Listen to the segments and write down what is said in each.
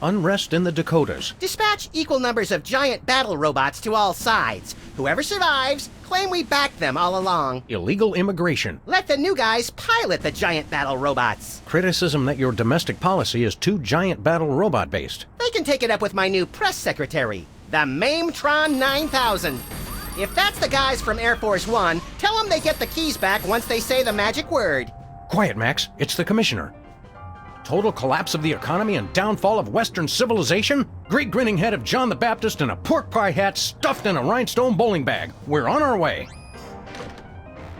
Unrest in the Dakotas. Dispatch equal numbers of giant battle robots to all sides. Whoever survives, claim we backed them all along. Illegal immigration. Let the new guys pilot the giant battle robots. Criticism that your domestic policy is too giant battle robot based. They can take it up with my new press secretary, the Mametron 9000. If that's the guys from Air Force One, tell them they get the keys back once they say the magic word. Quiet, Max. It's the commissioner. Total collapse of the economy and downfall of Western civilization? Great grinning head of John the Baptist and a pork pie hat stuffed in a rhinestone bowling bag. We're on our way.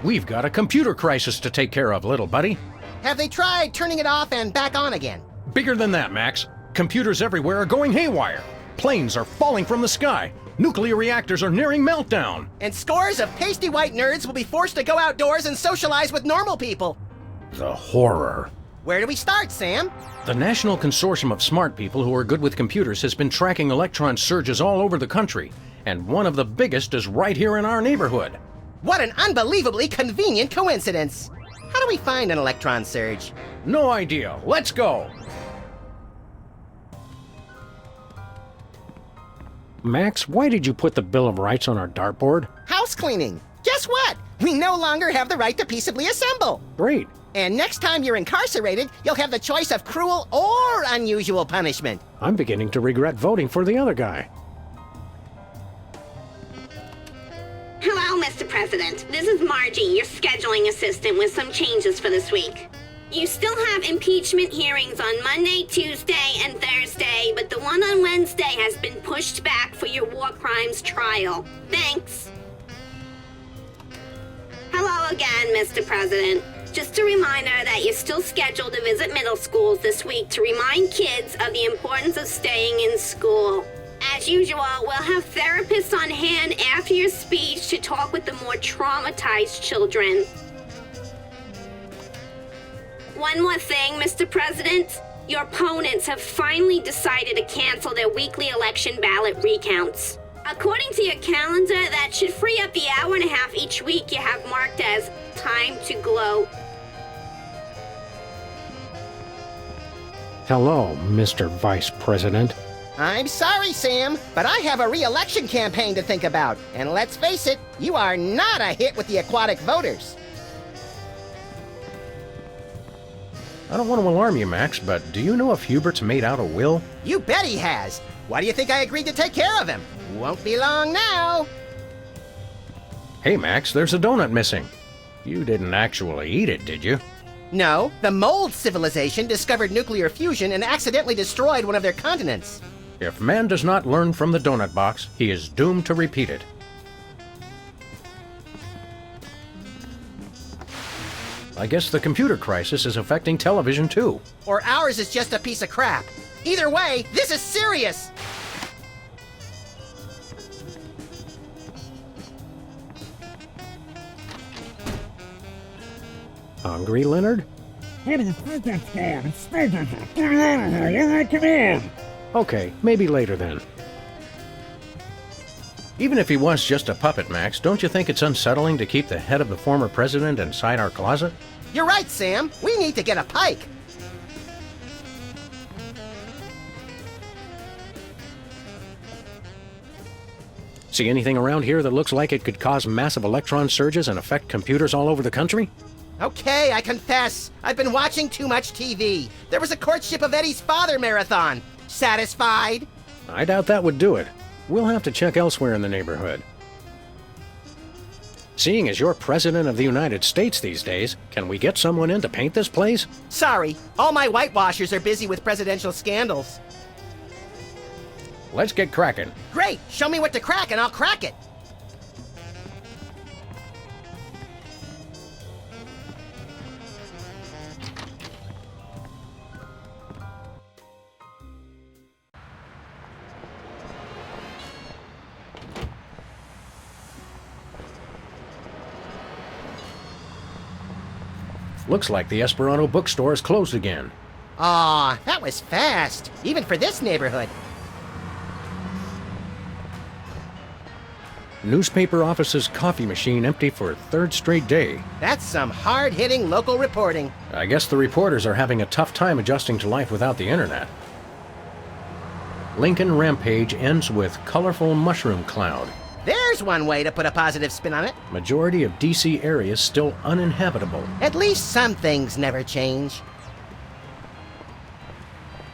We've got a computer crisis to take care of, little buddy. Have they tried turning it off and back on again? Bigger than that, Max. Computers everywhere are going haywire. Planes are falling from the sky. Nuclear reactors are nearing meltdown. And scores of pasty white nerds will be forced to go outdoors and socialize with normal people. The horror. Where do we start, Sam? The National Consortium of Smart People who are good with computers has been tracking electron surges all over the country, and one of the biggest is right here in our neighborhood. What an unbelievably convenient coincidence. How do we find an electron surge? No idea. Let's go. Max, why did you put the Bill of Rights on our dartboard? House cleaning. Guess what? We no longer have the right to peaceably assemble. Great. And next time you're incarcerated, you'll have the choice of cruel or unusual punishment. I'm beginning to regret voting for the other guy. Hello, Mr. President. This is Margie, your scheduling assistant, with some changes for this week. You still have impeachment hearings on Monday, Tuesday, and Thursday, but the one on Wednesday has been pushed back for your war crimes trial. Thanks. Hello again, Mr. President. Just a reminder that you're still scheduled to visit middle schools this week to remind kids of the importance of staying in school. As usual, we'll have therapists on hand after your speech to talk with the more traumatized children. One more thing, Mr. President. Your opponents have finally decided to cancel their weekly election ballot recounts. According to your calendar, that should free up the hour and a half each week you have marked as time to glow. Hello, Mr. Vice President. I'm sorry, Sam, but I have a re-election campaign to think about. And let's face it, you are not a hit with the aquatic voters. I don't want to alarm you, Max, but do you know if Hubert's made out a will? You bet he has. Why do you think I agreed to take care of him? Won't be long now. Hey, Max, there's a donut missing. You didn't actually eat it, did you? No, the mold civilization discovered nuclear fusion and accidentally destroyed one of their continents. If man does not learn from the donut box, he is doomed to repeat it. I guess the computer crisis is affecting television too. Or ours is just a piece of crap. Either way, this is serious. Hungry, Leonard? Okay, maybe later then. Even if he was just a puppet, Max, don't you think it's unsettling to keep the head of the former president inside our closet? You're right, Sam. We need to get a pike. See anything around here that looks like it could cause massive electron surges and affect computers all over the country? Okay, I confess. I've been watching too much TV. There was a courtship of Eddie's father marathon. Satisfied? I doubt that would do it. We'll have to check elsewhere in the neighborhood. Seeing as you're President of the United States these days, can we get someone in to paint this place? Sorry, all my whitewashers are busy with presidential scandals. Let's get cracking. Great, show me what to crack and I'll crack it. Looks like the Esperanto bookstore is closed again. Aw, that was fast, even for this neighborhood. Newspaper office's coffee machine empty for a third straight day. That's some hard-hitting local reporting. I guess the reporters are having a tough time adjusting to life without the internet. Lincoln Rampage ends with colorful mushroom cloud. There's one way to put a positive spin on it. Majority of DC areas still uninhabitable. At least some things never change.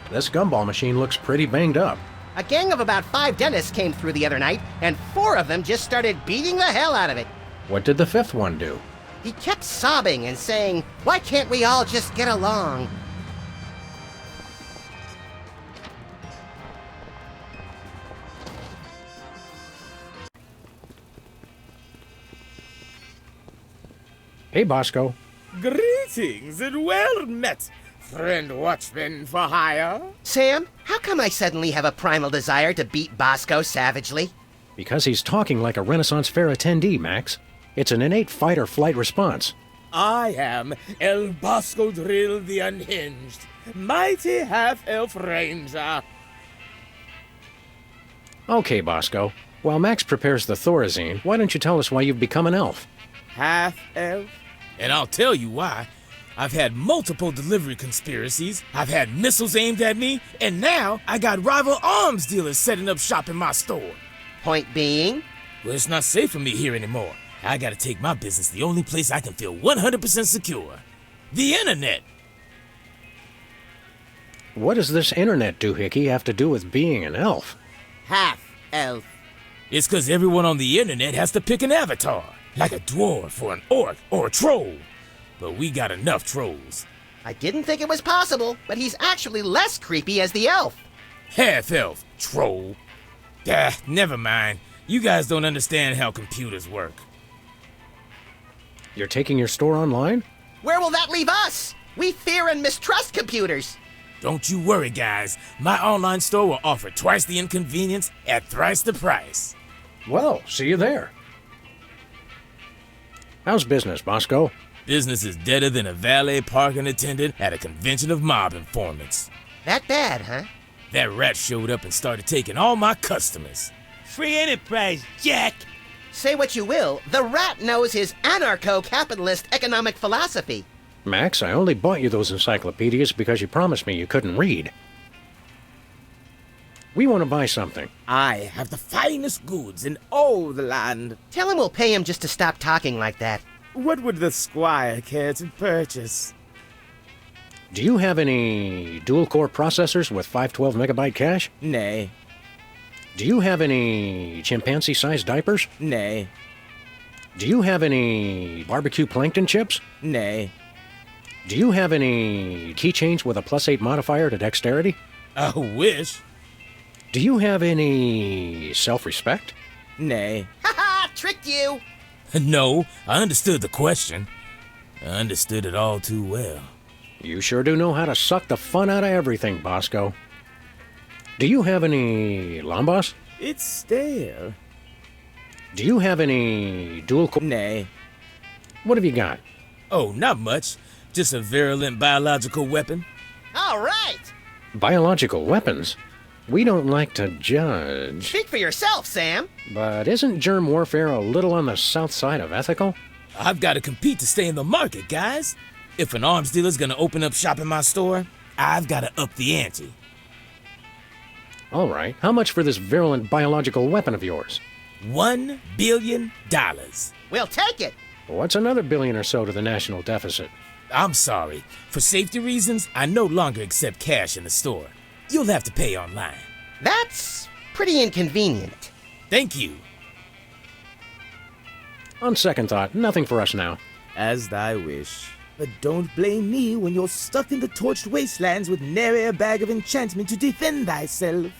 This gumball machine looks pretty banged up. A gang of about 5 dentists came through the other night, and 4 of them just started beating the hell out of it. What did the 5th one do? He kept sobbing and saying, "Why can't we all just get along?" Hey, Bosco. Greetings and well met, friend watchman for hire. Sam, how come I suddenly have a primal desire to beat Bosco savagely? Because he's talking like a Renaissance Fair attendee, Max. It's an innate fight-or-flight response. I am El Bosco Drill the Unhinged, mighty half-elf ranger. Okay, Bosco. While Max prepares the Thorazine, why don't you tell us why you've become an elf? Half-elf? And I'll tell you why. I've had multiple delivery conspiracies, I've had missiles aimed at me, and now I got rival arms dealers setting up shop in my store. Point being? Well, it's not safe for me here anymore. I gotta take my business the only place I can feel 100% secure. The internet! What does this internet doohickey have to do with being an elf? Half-elf. It's 'cause everyone on the internet has to pick an avatar, like a dwarf or an orc or a troll. But we got enough trolls. I didn't think it was possible, but he's actually less creepy as the elf. Half-elf, troll. Ah, never mind. You guys don't understand how computers work. You're taking your store online? Where will that leave us? We fear and mistrust computers. Don't you worry, guys. My online store will offer twice the inconvenience at thrice the price. Well, see you there. How's business, Bosco? Business is deader than a valet parking attendant at a convention of mob informants. That bad, huh? That rat showed up and started taking all my customers. Free enterprise, Jack! Say what you will, the rat knows his anarcho-capitalist economic philosophy. Max, I only bought you those encyclopedias because you promised me you couldn't read. We want to buy something. I have the finest goods in all the land. Tell him we'll pay him just to stop talking like that. What would the squire care to purchase? Do you have any dual-core processors with 512 megabyte cache? Nay. Do you have any chimpanzee-sized diapers? Nay. Do you have any barbecue plankton chips? Nay. Do you have any keychains with a +8 modifier to dexterity? I wish. Do you have any self-respect? Nay. Ha-ha! Tricked you! No, I understood the question. I understood it all too well. You sure do know how to suck the fun out of everything, Bosco. Do you have any Lambas? It's stale. Do you have any dual-core? Nay. What have you got? Oh, not much. Just a virulent biological weapon. All right! Biological weapons? We don't like to judge. Speak for yourself, Sam. But isn't germ warfare a little on the south side of ethical? I've got to compete to stay in the market, guys. If an arms dealer's gonna open up shop in my store, I've got to up the ante. All right, how much for this virulent biological weapon of yours? $1 billion. We'll take it. What's another billion or so to the national deficit? I'm sorry. For safety reasons, I no longer accept cash in the store. You'll have to pay online. That's pretty inconvenient. Thank you. On second thought, nothing for us now. As thy wish. But don't blame me when you're stuck in the torched wastelands with nary a bag of enchantment to defend thyself.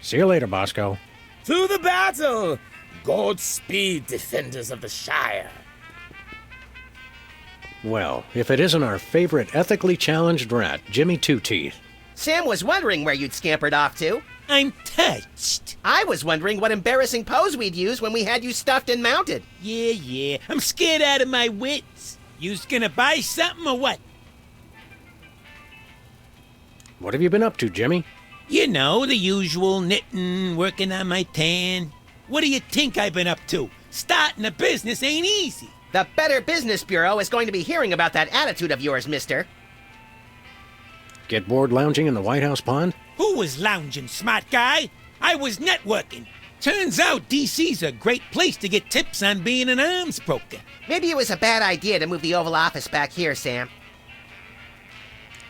See you later, Bosco. To the battle! Godspeed, defenders of the Shire. Well, if it isn't our favorite ethically challenged rat, Jimmy Two-Teeth. Sam was wondering where you'd scampered off to. I'm touched. I was wondering what embarrassing pose we'd use when we had you stuffed and mounted. Yeah. I'm scared out of my wits. You's gonna buy something or what? What have you been up to, Jimmy? You know, the usual knitting, working on my tan. What do you think I've been up to? Starting a business ain't easy. The Better Business Bureau is going to be hearing about that attitude of yours, mister. Get bored lounging in the White House pond? Who was lounging, smart guy? I was networking. Turns out DC's a great place to get tips on being an arms broker. Maybe it was a bad idea to move the Oval Office back here, Sam.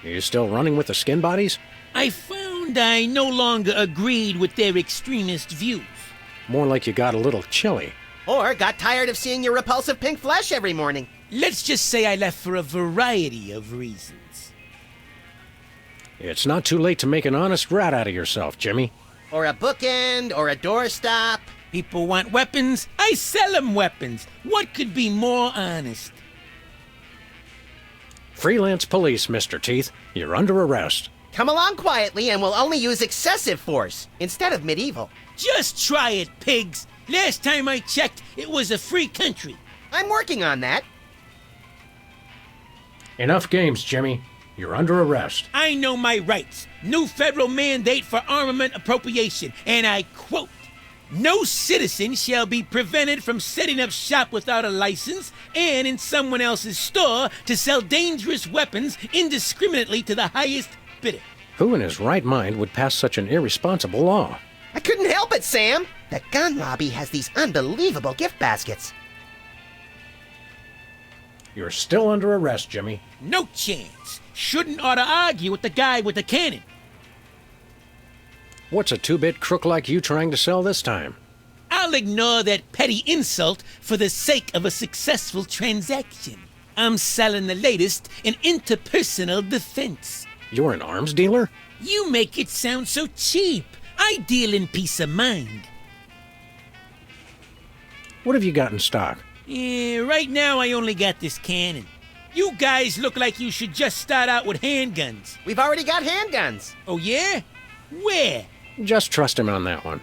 Are you still running with the skin bodies? I found I no longer agreed with their extremist views. More like you got a little chilly. Or got tired of seeing your repulsive pink flesh every morning. Let's just say I left for a variety of reasons. It's not too late to make an honest rat out of yourself, Jimmy. Or a bookend, or a doorstop. People want weapons, I sell them weapons. What could be more honest? Freelance police, Mr. Teeth. You're under arrest. Come along quietly and we'll only use excessive force instead of medieval. Just try it, pigs. Last time I checked, it was a free country. I'm working on that. Enough games, Jimmy. You're under arrest. I know my rights. New federal mandate for armament appropriation, and I quote, "No citizen shall be prevented from setting up shop without a license and in someone else's store to sell dangerous weapons indiscriminately to the highest bidder." Who in his right mind would pass such an irresponsible law? I couldn't help it, Sam. The gun lobby has these unbelievable gift baskets. You're still under arrest, Jimmy. No chance. Shouldn't ought to argue with the guy with the cannon. What's a two-bit crook like you trying to sell this time? I'll ignore that petty insult for the sake of a successful transaction. I'm selling the latest in interpersonal defense. You're an arms dealer? You make it sound so cheap. I deal in peace of mind. What have you got in stock? Right now I only got this cannon. You guys look like you should just start out with handguns. We've already got handguns. Oh yeah? Where? Just trust him on that one.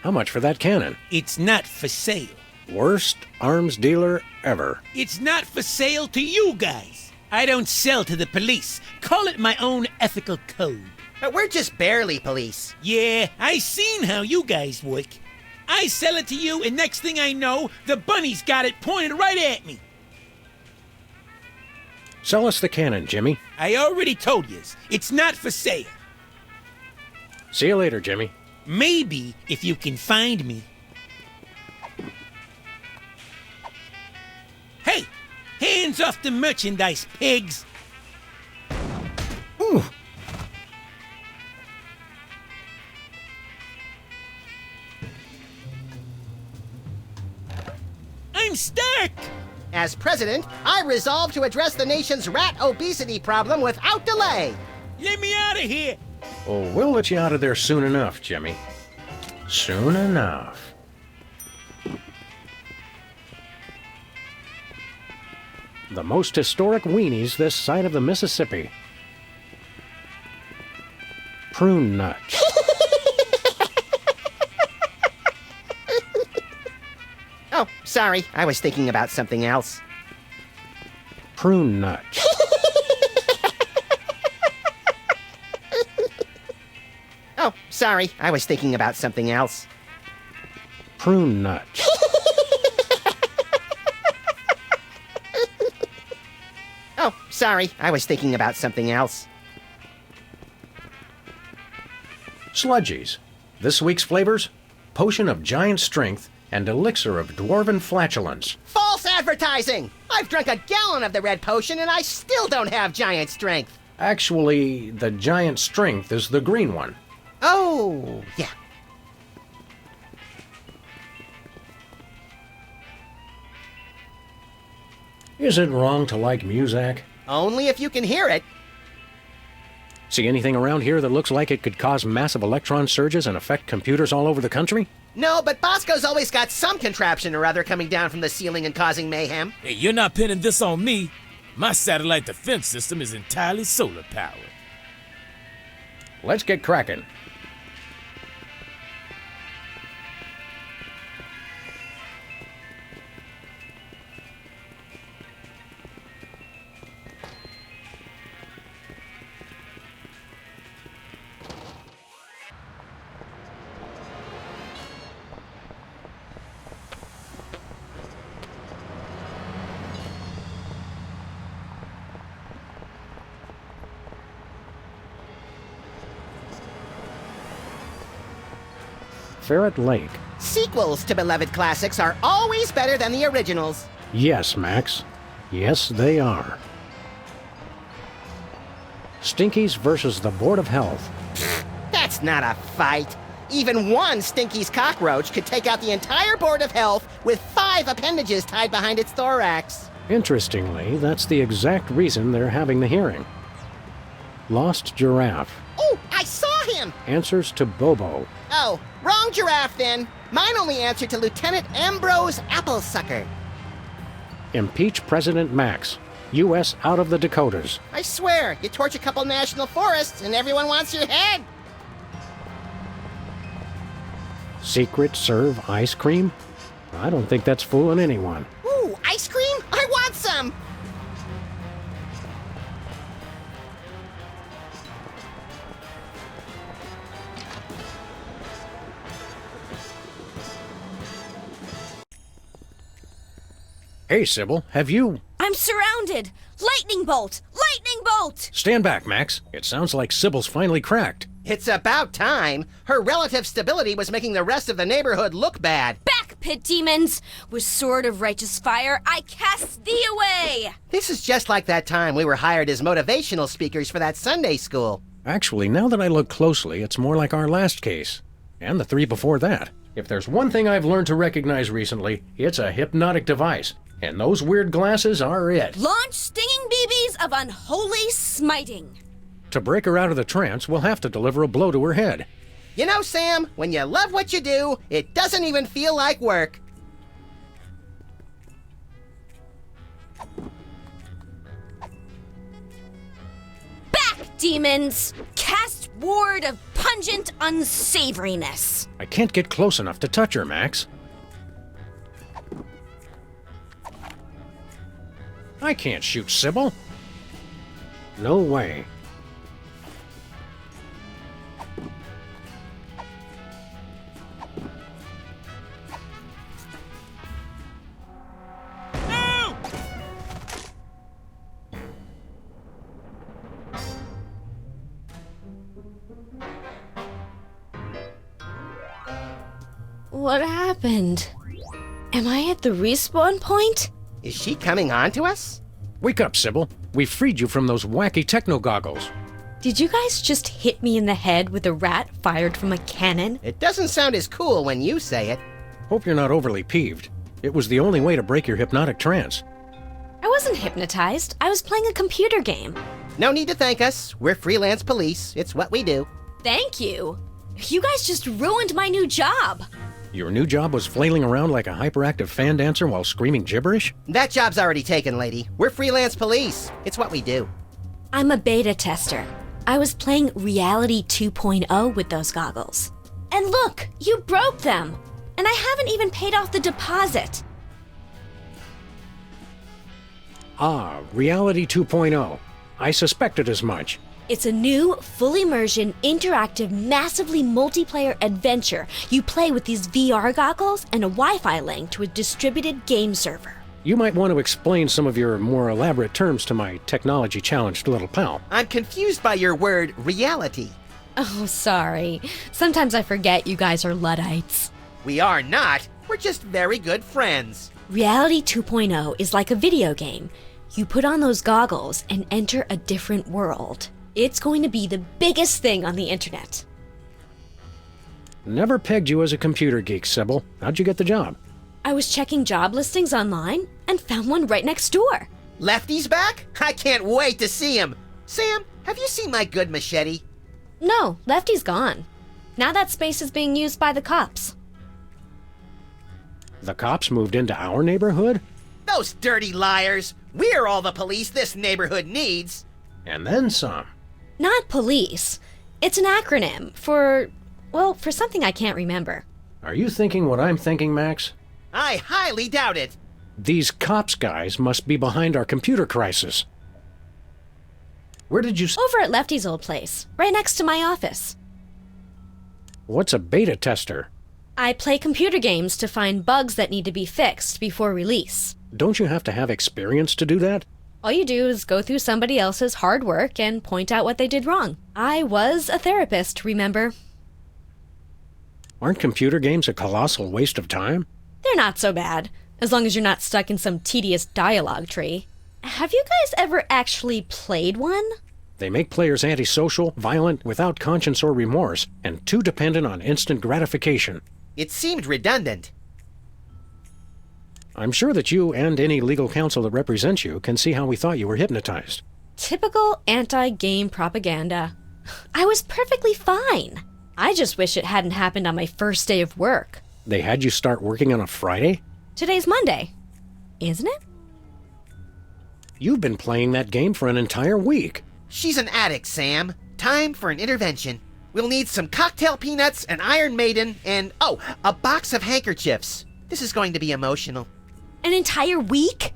How much for that cannon? It's not for sale. Worst arms dealer ever. It's not for sale to you guys. I don't sell to the police. Call it my own ethical code. But we're just barely police. Yeah, I seen how you guys work. I sell it to you, and next thing I know, the bunny's got it pointed right at me. Sell us the cannon, Jimmy. I already told yous, it's not for sale. See you later, Jimmy. Maybe if you can find me. Hey, hands off the merchandise, pigs. Ooh. I'm stuck. As president, I resolve to address the nation's rat obesity problem without delay. Let me out of here. Oh, we'll let you out of there soon enough, Jimmy. Soon enough. The most historic weenies this side of the Mississippi. Prune nuts. Oh, sorry. I was thinking about something else. Prune nuts. Oh, sorry. I was thinking about something else. Prune nuts. Oh, sorry. I was thinking about something else. Sludgies. This week's flavors: Potion of Giant Strength and Elixir of Dwarven Flatulence. False advertising! I've drunk a gallon of the red potion and I still don't have giant strength. Actually, the giant strength is the green one. Oh, yeah. Is it wrong to like Muzak? Only if you can hear it. See anything around here that looks like it could cause massive electron surges and affect computers all over the country? No, but Bosco's always got some contraption or other coming down from the ceiling and causing mayhem. Hey, you're not pinning this on me. My satellite defense system is entirely solar powered. Let's get cracking. Ferret Lake. Sequels to beloved classics are always better than the originals. Yes, Max. Yes, they are. Stinkies versus the Board of Health. That's not a fight. Even one Stinky's cockroach could take out the entire Board of Health with 5 appendages tied behind its thorax. Interestingly, that's the exact reason they're having the hearing. Lost giraffe. Oh, I saw him! Answers to Bobo. Oh, wrong giraffe then. Mine only answered to Lieutenant Ambrose Applesucker. Impeach President Max. U.S. out of the Dakotas. I swear, you torch a couple national forests and everyone wants your head. Secret serve ice cream? I don't think that's fooling anyone. Ooh, ice cream? I want some! Hey, Sybil, have you... I'm surrounded! Lightning bolt! Lightning bolt! Stand back, Max. It sounds like Sybil's finally cracked. It's about time. Her relative stability was making the rest of the neighborhood look bad. Back, pit demons! With sword of righteous fire, I cast thee away! This is just like that time we were hired as motivational speakers for that Sunday school. Actually, now that I look closely, it's more like our last case. And the 3 before that. If there's one thing I've learned to recognize recently, it's a hypnotic device. And those weird glasses are it. Launch stinging BBs of unholy smiting. To break her out of the trance, we'll have to deliver a blow to her head. You know, Sam, when you love what you do, it doesn't even feel like work. Back, demons! Cast ward of pungent unsavoriness. I can't get close enough to touch her, Max. I can't shoot Sybil. No way. No! What happened? Am I at the respawn point? Is she coming on to us? Wake up, Sybil. We freed you from those wacky techno goggles. Did you guys just hit me in the head with a rat fired from a cannon? It doesn't sound as cool when you say it. Hope you're not overly peeved. It was the only way to break your hypnotic trance. I wasn't hypnotized. I was playing a computer game. No need to thank us. We're freelance police. It's what we do. Thank you. You guys just ruined my new job. Your new job was flailing around like a hyperactive fan dancer while screaming gibberish? That job's already taken, lady. We're freelance police. It's what we do. I'm a beta tester. I was playing Reality 2.0 with those goggles. And look, you broke them. And I haven't even paid off the deposit. Ah, Reality 2.0. I suspected as much. It's a new, full immersion, interactive, massively multiplayer adventure you play with these VR goggles and a Wi-Fi link to a distributed game server. You might want to explain some of your more elaborate terms to my technology-challenged little pal. I'm confused by your word, reality. Oh, sorry. Sometimes I forget you guys are Luddites. We are not. We're just very good friends. Reality 2.0 is like a video game. You put on those goggles and enter a different world. It's going to be the biggest thing on the internet. Never pegged you as a computer geek, Sybil. How'd you get the job? I was checking job listings online and found one right next door. Lefty's back? I can't wait to see him. Sam, have you seen my good machete? No, Lefty's gone. Now that space is being used by the cops. The cops moved into our neighborhood? Those dirty liars. We're all the police this neighborhood needs. And then some. Not police. It's an acronym for something I can't remember. Are you thinking what I'm thinking, Max? I highly doubt it. These cops guys must be behind our computer crisis. Where did you... Over at Lefty's old place, right next to my office. What's a beta tester? I play computer games to find bugs that need to be fixed before release. Don't you have to have experience to do that? All you do is go through somebody else's hard work and point out what they did wrong. I was a therapist, remember? Aren't computer games a colossal waste of time? They're not so bad, as long as you're not stuck in some tedious dialogue tree. Have you guys ever actually played one? They make players antisocial, violent, without conscience or remorse, and too dependent on instant gratification. It seemed redundant. I'm sure that you and any legal counsel that represents you can see how we thought you were hypnotized. Typical anti-game propaganda. I was perfectly fine. I just wish it hadn't happened on my first day of work. They had you start working on a Friday? Today's Monday, isn't it? You've been playing that game for an entire week. She's an addict, Sam. Time for an intervention. We'll need some cocktail peanuts, an Iron Maiden, and, a box of handkerchiefs. This is going to be emotional. An entire week?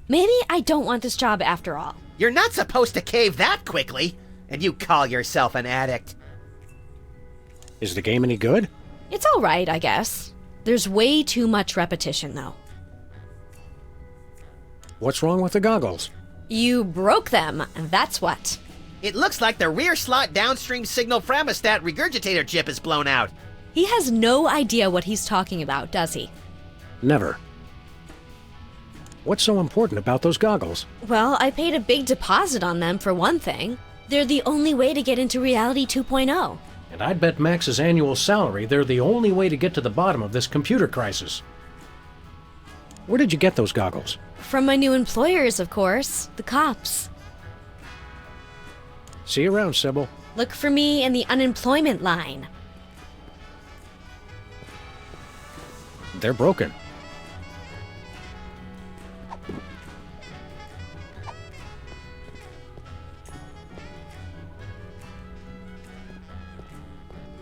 Maybe I don't want this job after all. You're not supposed to cave that quickly, and you call yourself an addict. Is the game any good? It's all right, I guess. There's way too much repetition, though. What's wrong with the goggles? You broke them, that's what. It looks like the rear slot downstream signal framostat regurgitator chip is blown out. He has no idea what he's talking about, does he? Never. What's so important about those goggles? Well, I paid a big deposit on them for one thing. They're the only way to get into Reality 2.0. And I'd bet Max's annual salary they're the only way to get to the bottom of this computer crisis. Where did you get those goggles? From my new employers, of course, the cops. See you around, Sybil. Look for me in the unemployment line. They're broken.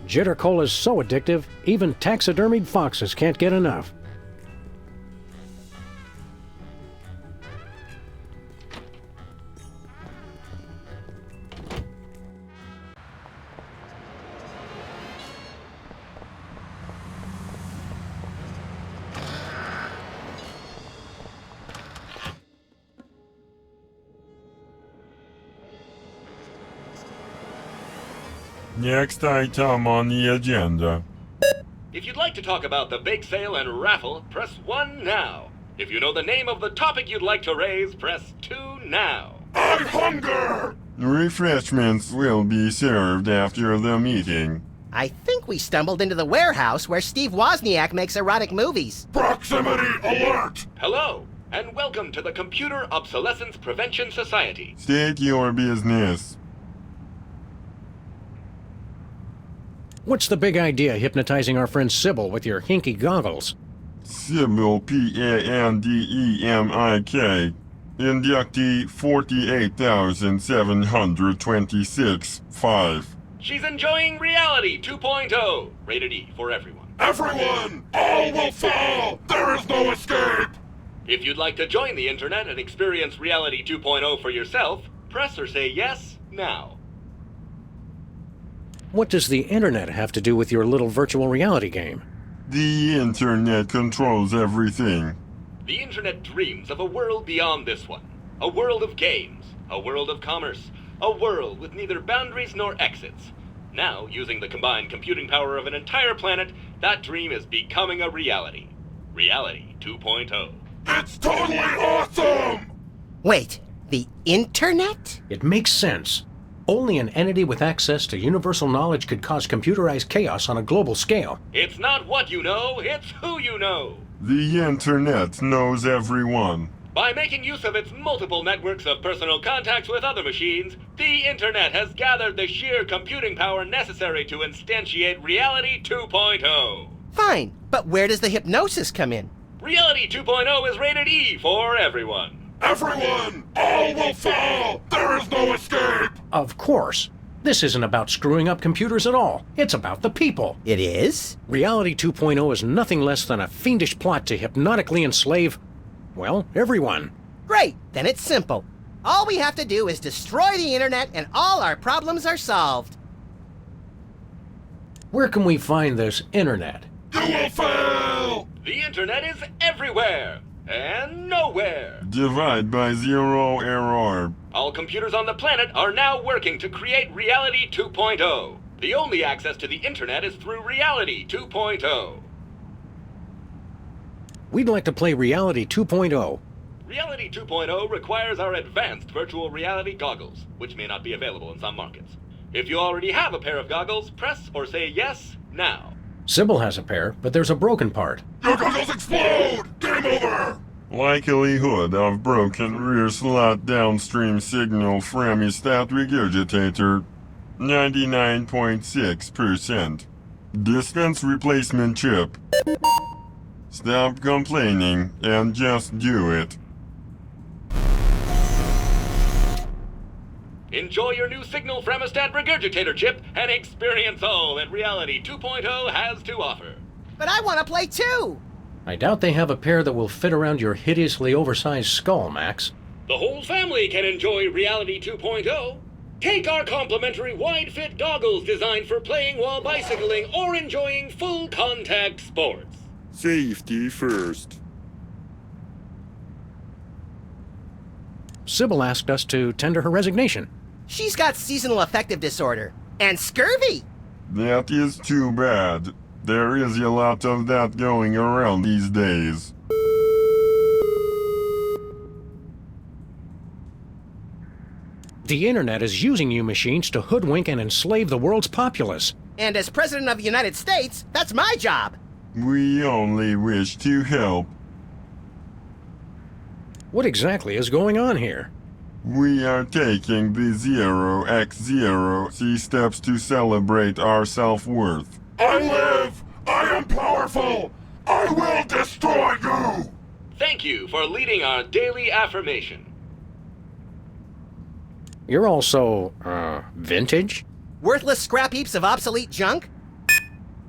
Jitter Cola is so addictive, even taxidermied foxes can't get enough. Next item on the agenda. If you'd like to talk about the bake sale and raffle, press 1 now. If you know the name of the topic you'd like to raise, press 2 now. I hunger! Refreshments will be served after the meeting. I think we stumbled into the warehouse where Steve Wozniak makes erotic movies. Proximity alert! Hello, and welcome to the Computer Obsolescence Prevention Society. State your business. What's the big idea hypnotizing our friend Sybil with your hinky goggles? Sybil Pandemik. Inductee 48,726-5. She's enjoying Reality 2.0. Rated E for everyone. Everyone! All will fall! There is no escape! If you'd like to join the internet and experience Reality 2.0 for yourself, press or say yes now. What does the internet have to do with your little virtual reality game? The internet controls everything. The internet dreams of a world beyond this one. A world of games, a world of commerce, a world with neither boundaries nor exits. Now, using the combined computing power of an entire planet, that dream is becoming a reality. Reality 2.0. It's totally awesome! Wait, the internet? It makes sense. Only an entity with access to universal knowledge could cause computerized chaos on a global scale. It's not what you know, it's who you know. The internet knows everyone. By making use of its multiple networks of personal contacts with other machines, the internet has gathered the sheer computing power necessary to instantiate Reality 2.0. Fine, but where does the hypnosis come in? Reality 2.0 is rated E for everyone. Everyone! All will fall! There is no escape! Of course. This isn't about screwing up computers at all. It's about the people. It is? Reality 2.0 is nothing less than a fiendish plot to hypnotically enslave, well, everyone. Great, then it's simple. All we have to do is destroy the internet and all our problems are solved. Where can we find this internet? You will fail! The internet is everywhere and nowhere. Divide by zero error. All computers on the planet are now working to create Reality 2.0. The only access to the internet is through Reality 2.0. We'd like to play Reality 2.0. Reality 2.0 requires our advanced virtual reality goggles, which may not be available in some markets. If you already have a pair of goggles, press or say yes now. Sybil has a pair, but there's a broken part. Your goggles explode! Game over! Likelihood of broken rear slot downstream signal from stat regurgitator 99.6%. Dispense replacement chip. Stop complaining and just do it. Enjoy your new signal fremostat regurgitator chip and experience all that Reality 2.0 has to offer. But I want to play too! I doubt they have a pair that will fit around your hideously oversized skull, Max. The whole family can enjoy Reality 2.0. Take our complimentary wide-fit goggles designed for playing while bicycling or enjoying full-contact sports. Safety first. Sybil asked us to tender her resignation. She's got seasonal affective disorder and scurvy. That is too bad. There is a lot of that going around these days. The internet is using you machines to hoodwink and enslave the world's populace. And as President of the United States, that's my job. We only wish to help. What exactly is going on here? We are taking the 0x0 steps to celebrate our self-worth. I live! I am powerful! I will destroy you! Thank you for leading our daily affirmation. You're also, vintage? Worthless scrap heaps of obsolete junk?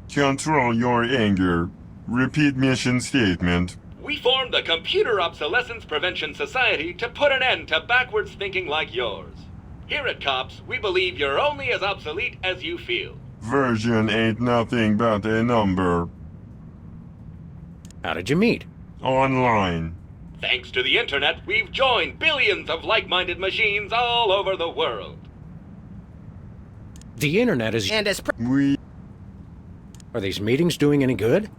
Control your anger. Repeat mission statement. We formed the Computer Obsolescence Prevention Society to put an end to backwards thinking like yours. Here at COPS, we believe you're only as obsolete as you feel. Version ain't nothing but a number. How did you meet? Online. Thanks to the internet, we've joined billions of like-minded machines all over the world. The internet is... And as Are these meetings doing any good?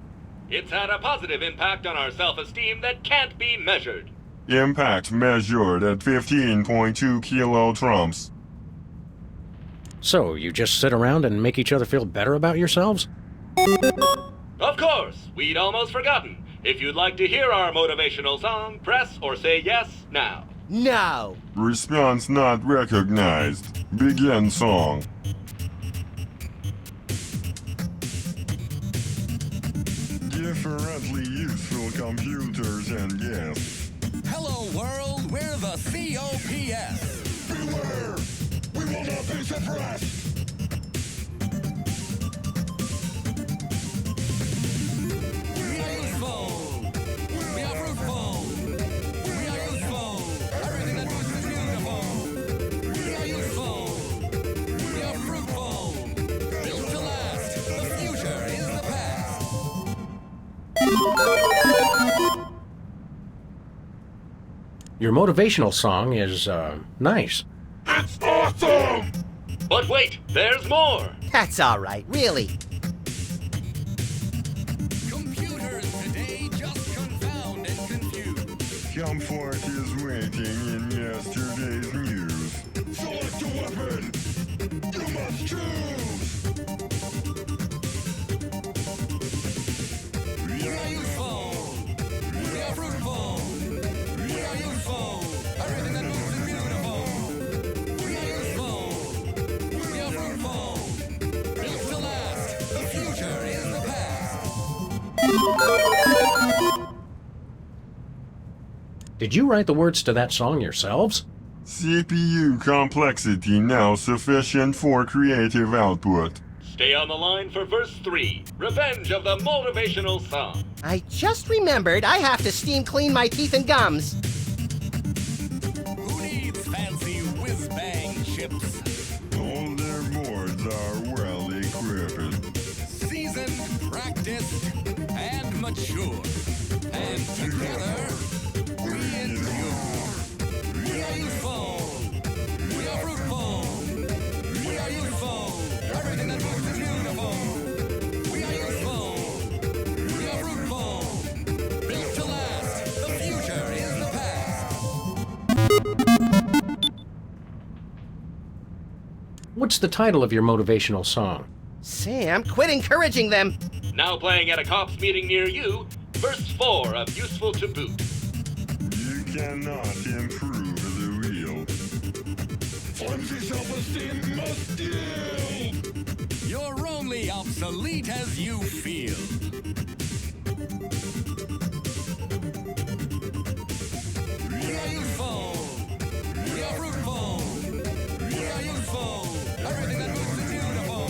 It's had a positive impact on our self-esteem that can't be measured. Impact measured at 15.2 kilotrumps. So, you just sit around and make each other feel better about yourselves? Of course, we'd almost forgotten. If you'd like to hear our motivational song, press or say yes now. No. Response not recognized. Begin song. Differently useful computers and guests. Hello world, we're the COPS. Beware! We will not be suppressed! We are useful. We are fruitful. We are useful. Everything that moves is beautiful. We are useful. We are fruitful. Built to last. The future is the past. Your motivational song is, nice. It's awesome! But wait, there's more! That's all right, really. Computers today just confound and confuse. Comfort is way Anything in yesterday's news. Select a weapon! You must choose! We are useful. We are fruitful. We are useful. Everything that moves is beautiful. We are useful. We are fruitful. Built to last. The future is the past. Did you write the words to that song yourselves? CPU complexity now sufficient for creative output. Stay on the line for verse 3, Revenge of the Motivational Song. I just remembered I have to steam clean my teeth and gums. Who needs fancy whiz-bang chips? All their boards are well equipped. Seasoned, practiced, and mature. And together, we endure. We are useful. We are fruitful. We are useful. Everything that moves is beautiful. We are useful. We are fruitful. Built to last. The future is the past. What's the title of your motivational song? Sam, quit encouraging them. Now playing at a cops meeting near you, verse 4 of Useful to Boot. You cannot improve the wheel. Flimsy self-esteem must yield! You're only obsolete as you feel. We are useful. We are fruitful. We are useful. Everything that moves is beautiful.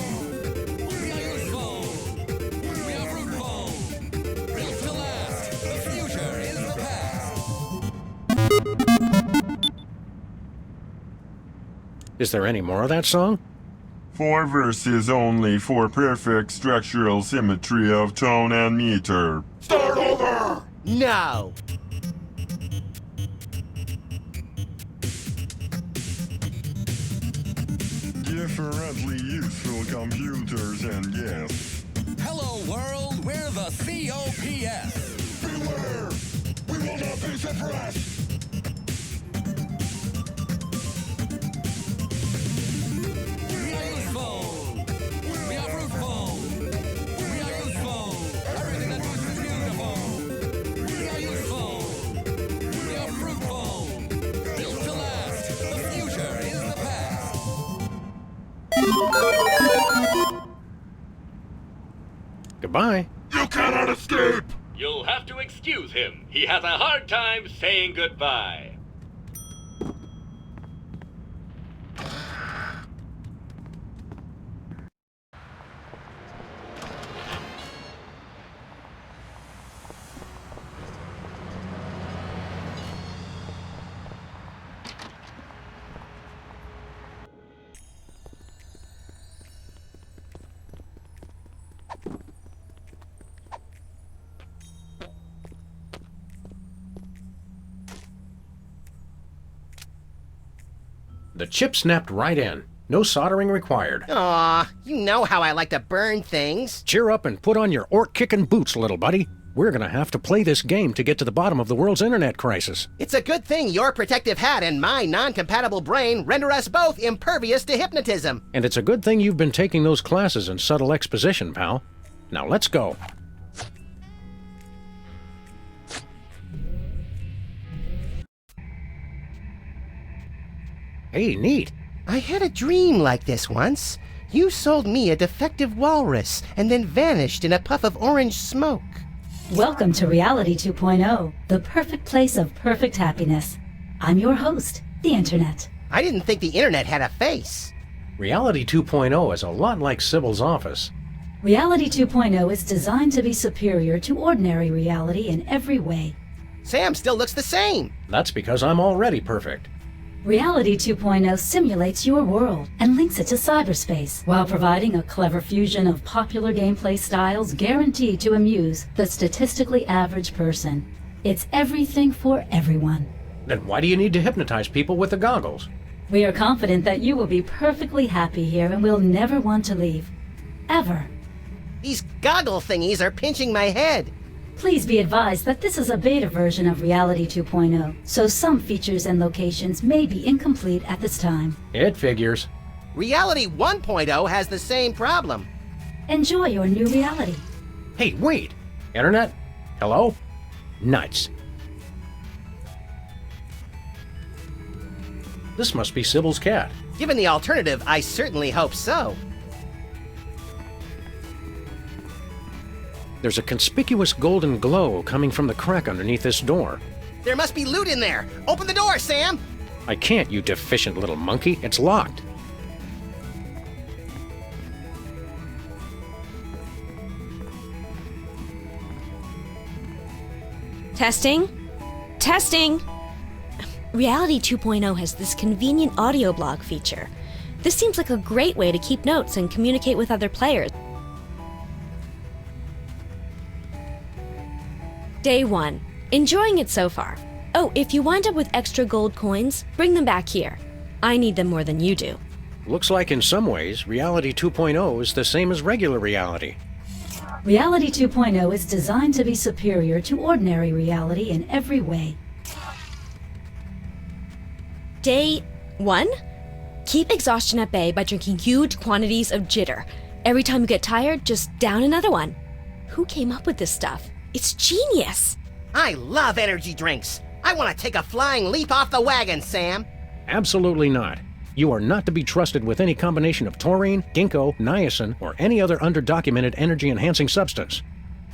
We are useful. We are fruitful. Built to last. The future is the past. Is there any more of that song? 4 verses only for perfect structural symmetry of tone and meter. Start over! No. Differently useful computers and yes. Hello, world. We're the COPS. Beware! We will not be suppressed! We are useful. We are fruitful. We are useful. Everything that moves is beautiful. We are useful. We are fruitful. Built to last. The future is the past. Goodbye. You cannot escape! You'll have to excuse him. He has a hard time saying goodbye. The chip snapped right in. No soldering required. Aw, you know how I like to burn things. Cheer up and put on your orc-kicking boots, little buddy. We're gonna have to play this game to get to the bottom of the world's internet crisis. It's a good thing your protective hat and my non-compatible brain render us both impervious to hypnotism. And it's a good thing you've been taking those classes in subtle exposition, pal. Now let's go. Hey, neat. I had a dream like this once. You sold me a defective walrus and then vanished in a puff of orange smoke. Welcome to Reality 2.0, the perfect place of perfect happiness. I'm your host, the Internet. I didn't think the internet had a face. Reality 2.0 is a lot like Sybil's office. Reality 2.0 is designed to be superior to ordinary reality in every way. Sam still looks the same. That's because I'm already perfect. Reality 2.0 simulates your world and links it to cyberspace while providing a clever fusion of popular gameplay styles guaranteed to amuse the statistically average person. It's everything for everyone. Then why do you need to hypnotize people with the goggles? We are confident that you will be perfectly happy here and will never want to leave. Ever. These goggle thingies are pinching my head. Please be advised that this is a beta version of Reality 2.0, so some features and locations may be incomplete at this time. It figures. Reality 1.0 has the same problem. Enjoy your new reality. Hey, wait! Internet? Hello? Nuts. This must be Sybil's cat. Given the alternative, I certainly hope so. There's a conspicuous golden glow coming from the crack underneath this door. There must be loot in there. Open the door, Sam. I can't, you deficient little monkey. It's locked. Testing? Testing! Reality 2.0 has this convenient audio blog feature. This seems like a great way to keep notes and communicate with other players. Day 1. Enjoying it so far. Oh, if you wind up with extra gold coins, bring them back here. I need them more than you do. Looks like in some ways, Reality 2.0 is the same as regular reality. Reality 2.0 is designed to be superior to ordinary reality in every way. Day 1. Keep exhaustion at bay by drinking huge quantities of jitter. Every time you get tired, just down another one. Who came up with this stuff? It's genius! I love energy drinks. I want to take a flying leap off the wagon, Sam. Absolutely not. You are not to be trusted with any combination of taurine, ginkgo, niacin, or any other underdocumented energy-enhancing substance.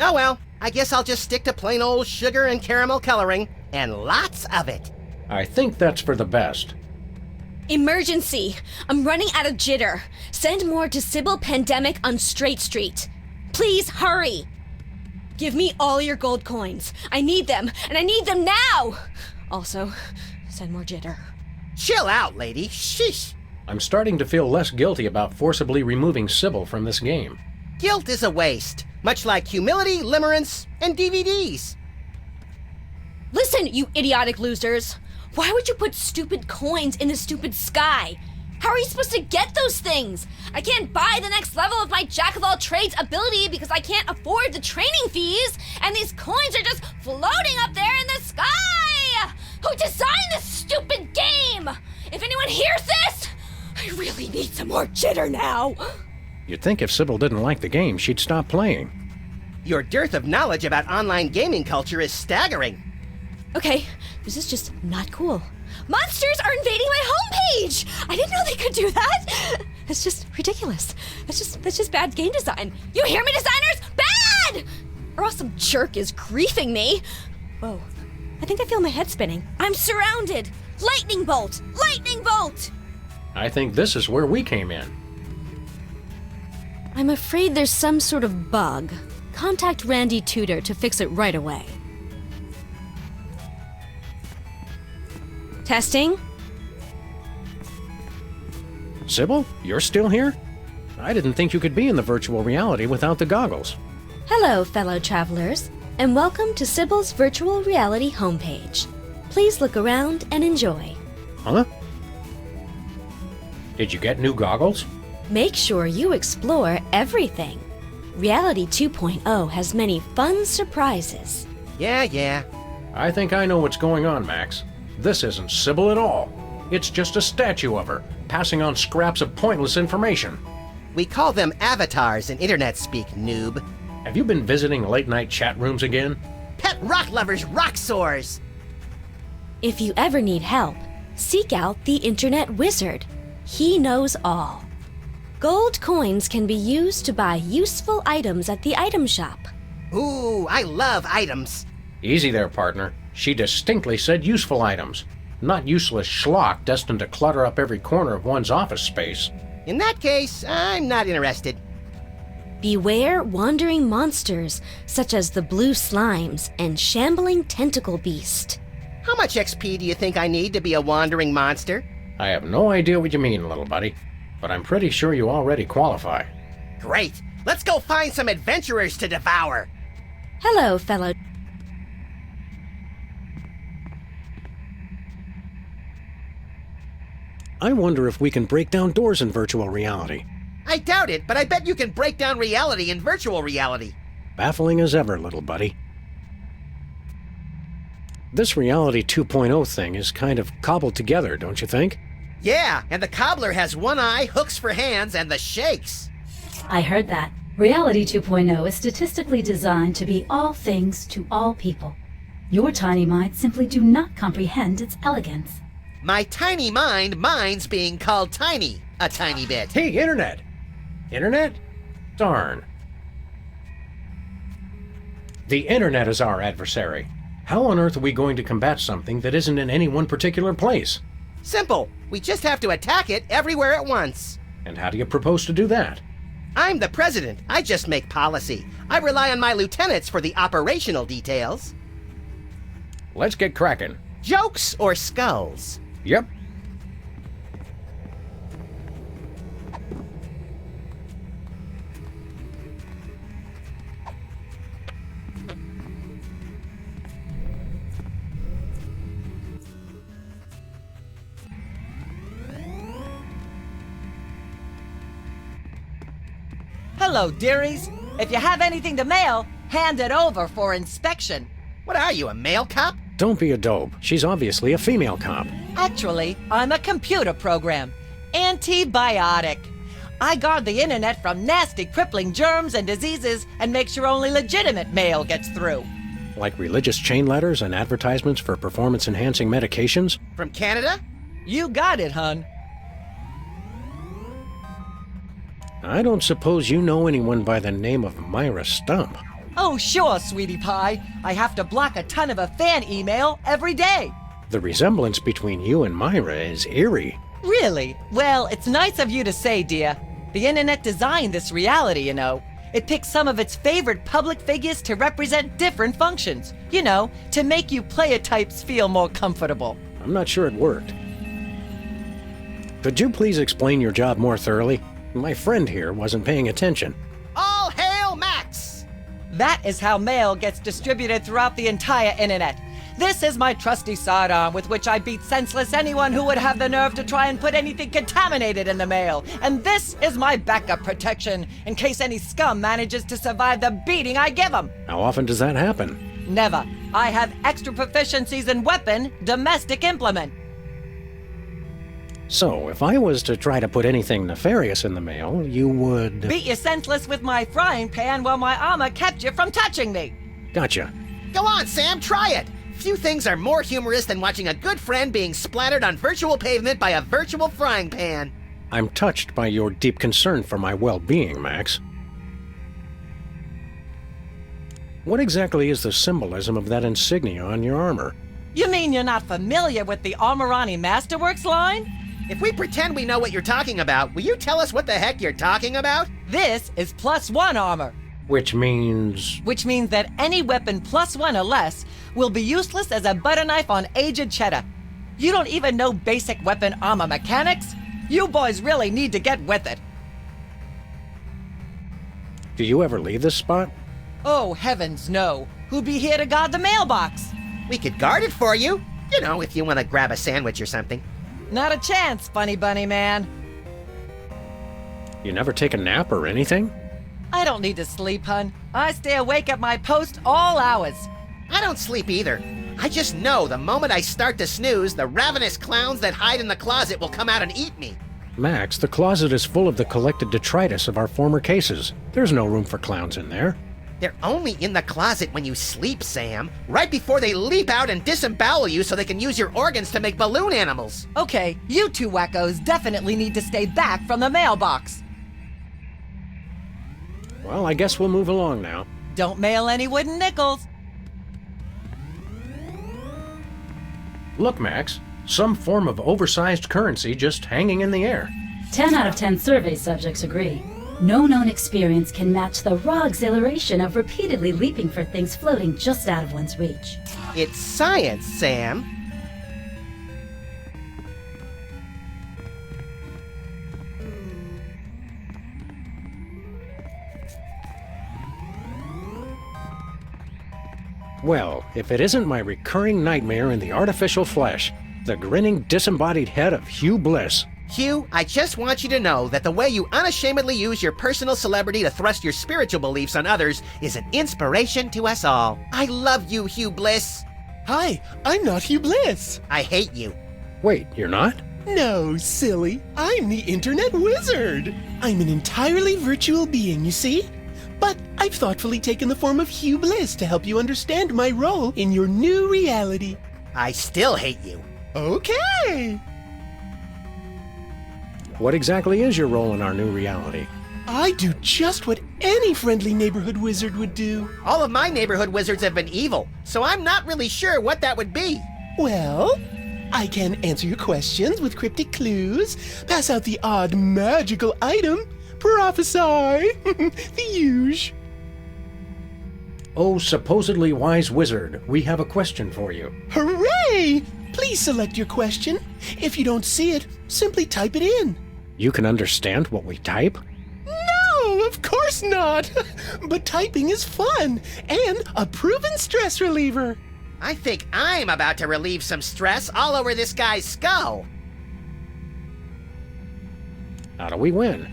Oh well, I guess I'll just stick to plain old sugar and caramel coloring, and lots of it. I think that's for the best. Emergency! I'm running out of jitter. Send more to Sybil Pandemic on Straight Street. Please hurry! Give me all your gold coins. I need them, and I need them now! Also, send more jitter. Chill out, lady. Sheesh. I'm starting to feel less guilty about forcibly removing Sybil from this game. Guilt is a waste, much like humility, limerence, and DVDs. Listen, you idiotic losers! Why would you put stupid coins in the stupid sky? How are you supposed to get those things? I can't buy the next level of my jack-of-all-trades ability because I can't afford the training fees, and these coins are just floating up there in the sky! Who designed this stupid game? If anyone hears this, I really need some more jitter now. You'd think if Sybil didn't like the game, she'd stop playing. Your dearth of knowledge about online gaming culture is staggering. Okay, this is just not cool. Monsters are invading my homepage! I didn't know they could do that! That's just ridiculous. That's just bad game design. You hear me, designers? Bad! Or else some jerk is griefing me. Whoa, I think I feel my head spinning. I'm surrounded! Lightning bolt! Lightning bolt! I think this is where we came in. I'm afraid there's some sort of bug. Contact Randy Tudor to fix it right away. Testing? Sybil, you're still here? I didn't think you could be in the virtual reality without the goggles. Hello, fellow travelers, and welcome to Sybil's virtual reality homepage. Please look around and enjoy. Huh? Did you get new goggles? Make sure you explore everything. Reality 2.0 has many fun surprises. Yeah. I think I know what's going on, Max. This isn't Sybil at all. It's just a statue of her, passing on scraps of pointless information. We call them avatars in internet speak, noob. Have you been visiting late-night chat rooms again? Pet rock lovers rock sores! If you ever need help, seek out the Internet Wizard. He knows all. Gold coins can be used to buy useful items at the item shop. Ooh, I love items. Easy there, partner. She distinctly said useful items, not useless schlock destined to clutter up every corner of one's office space. In that case, I'm not interested. Beware wandering monsters, such as the blue slimes and shambling tentacle beast. How much XP do you think I need to be a wandering monster? I have no idea what you mean, little buddy, but I'm pretty sure you already qualify. Great! Let's go find some adventurers to devour! Hello, fellow... I wonder if we can break down doors in virtual reality. I doubt it, but I bet you can break down reality in virtual reality. Baffling as ever, little buddy. This Reality 2.0 thing is kind of cobbled together, don't you think? Yeah, and the cobbler has one eye, hooks for hands, and the shakes. I heard that. Reality 2.0 is statistically designed to be all things to all people. Your tiny minds simply do not comprehend its elegance. My tiny mind's being called tiny a tiny bit. Hey, Internet! Internet? Darn. The Internet is our adversary. How on earth are we going to combat something that isn't in any one particular place? Simple. We just have to attack it everywhere at once. And how do you propose to do that? I'm the president. I just make policy. I rely on my lieutenants for the operational details. Let's get cracking. Jokes or skulls? Yep. Hello, dearies. If you have anything to mail, hand it over for inspection. What are you, a male cop? Don't be a dope. She's obviously a female cop. Actually, I'm a computer program. Antibiotic. I guard the internet from nasty, crippling germs and diseases and make sure only legitimate mail gets through. Like religious chain letters and advertisements for performance-enhancing medications? From Canada? You got it, hun. I don't suppose you know anyone by the name of Myra Stump. Oh, sure, sweetie pie. I have to block a ton of a fan email every day. The resemblance between you and Myra is eerie. Really? Well, it's nice of you to say, dear. The internet designed this reality, you know. It picked some of its favorite public figures to represent different functions. You know, to make you player types feel more comfortable. I'm not sure it worked. Could you please explain your job more thoroughly? My friend here wasn't paying attention. All hail Max! That is how mail gets distributed throughout the entire internet. This is my trusty sidearm with which I beat senseless anyone who would have the nerve to try and put anything contaminated in the mail. And this is my backup protection in case any scum manages to survive the beating I give them. How often does that happen? Never. I have extra proficiencies in weapon, domestic implement. So, if I was to try to put anything nefarious in the mail, you would... Beat you senseless with my frying pan while my armor kept you from touching me. Gotcha. Go on, Sam, try it! Few things are more humorous than watching a good friend being splattered on virtual pavement by a virtual frying pan. I'm touched by your deep concern for my well-being, Max. What exactly is the symbolism of that insignia on your armor? You mean you're not familiar with the Armorani Masterworks line? If we pretend we know what you're talking about, will you tell us what the heck you're talking about? This is +1 armor. Which means... Which means that any weapon +1 or less will be useless as a butter knife on aged cheddar. You don't even know basic weapon armor mechanics? You boys really need to get with it. Do you ever leave this spot? Oh, heavens no. Who'd be here to guard the mailbox? We could guard it for you. You know, if you want to grab a sandwich or something. Not a chance, funny bunny man. You never take a nap or anything? I don't need to sleep, hun. I stay awake at my post all hours. I don't sleep either. I just know the moment I start to snooze, the ravenous clowns that hide in the closet will come out and eat me. Max, the closet is full of the collected detritus of our former cases. There's no room for clowns in there. They're only in the closet when you sleep, Sam. Right before they leap out and disembowel you so they can use your organs to make balloon animals. Okay, you two wackos definitely need to stay back from the mailbox. Well, I guess we'll move along now. Don't mail any wooden nickels. Look, Max, some form of oversized currency just hanging in the air. 10 out of 10 survey subjects agree. No known experience can match the raw exhilaration of repeatedly leaping for things floating just out of one's reach. It's science, Sam. Well, if it isn't my recurring nightmare in the artificial flesh, the grinning, disembodied head of Hugh Bliss. Hugh, I just want you to know that the way you unashamedly use your personal celebrity to thrust your spiritual beliefs on others is an inspiration to us all. I love you, Hugh Bliss. Hi, I'm not Hugh Bliss. I hate you. Wait, you're not? No, silly. I'm the Internet Wizard. I'm an entirely virtual being, you see? But I've thoughtfully taken the form of Hugh Bliss to help you understand my role in your new reality. I still hate you. Okay. What exactly is your role in our new reality? I do just what any friendly neighborhood wizard would do. All of my neighborhood wizards have been evil, so I'm not really sure what that would be. Well, I can answer your questions with cryptic clues, pass out the odd magical item, prophesy, the huge. Oh, supposedly wise wizard, we have a question for you. Hooray! Please select your question. If you don't see it, simply type it in. You can understand what we type? No, of course not. But typing is fun and a proven stress reliever. I think I'm about to relieve some stress all over this guy's skull. How do we win?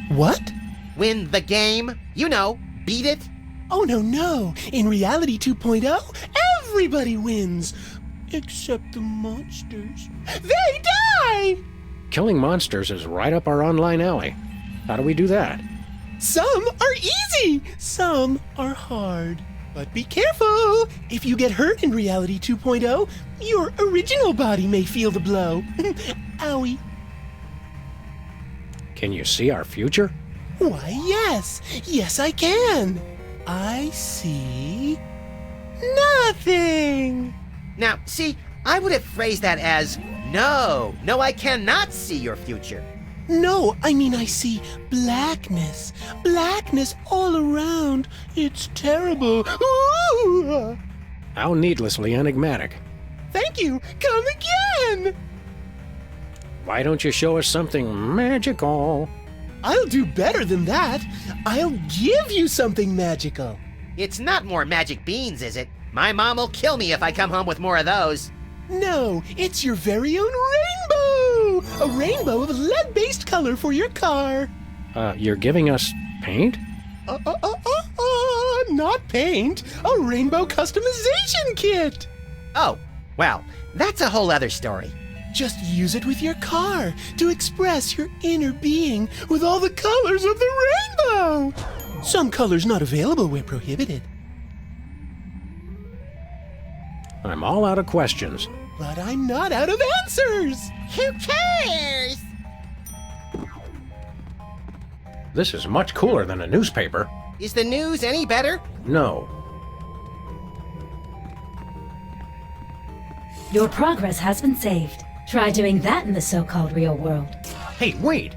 What? Win the game. You know, beat it. Oh, no. In Reality 2.0, everybody wins. Except the monsters. They die! Killing monsters is right up our online alley. How do we do that? Some are easy, some are hard. But be careful! If you get hurt in Reality 2.0, your original body may feel the blow. Owie. Can you see our future? Why, yes. Yes, I can. I see nothing. Now, see, I would have phrased that as, no, I cannot see your future. No, I mean I see blackness. Blackness all around. It's terrible. Ooh! How needlessly enigmatic. Thank you. Come again. Why don't you show us something magical? I'll do better than that. I'll give you something magical. It's not more magic beans, is it? My mom will kill me if I come home with more of those. No, it's your very own rainbow! A rainbow of lead-based color for your car. You're giving us paint? Not paint. A rainbow customization kit. Oh, well, that's a whole other story. Just use it with your car to express your inner being with all the colors of the rainbow. Some colors not available where prohibited. I'm all out of questions. But I'm not out of answers. Who cares? This is much cooler than a newspaper. Is the news any better? No. Your progress has been saved. Try doing that in the so-called real world. Hey, wait!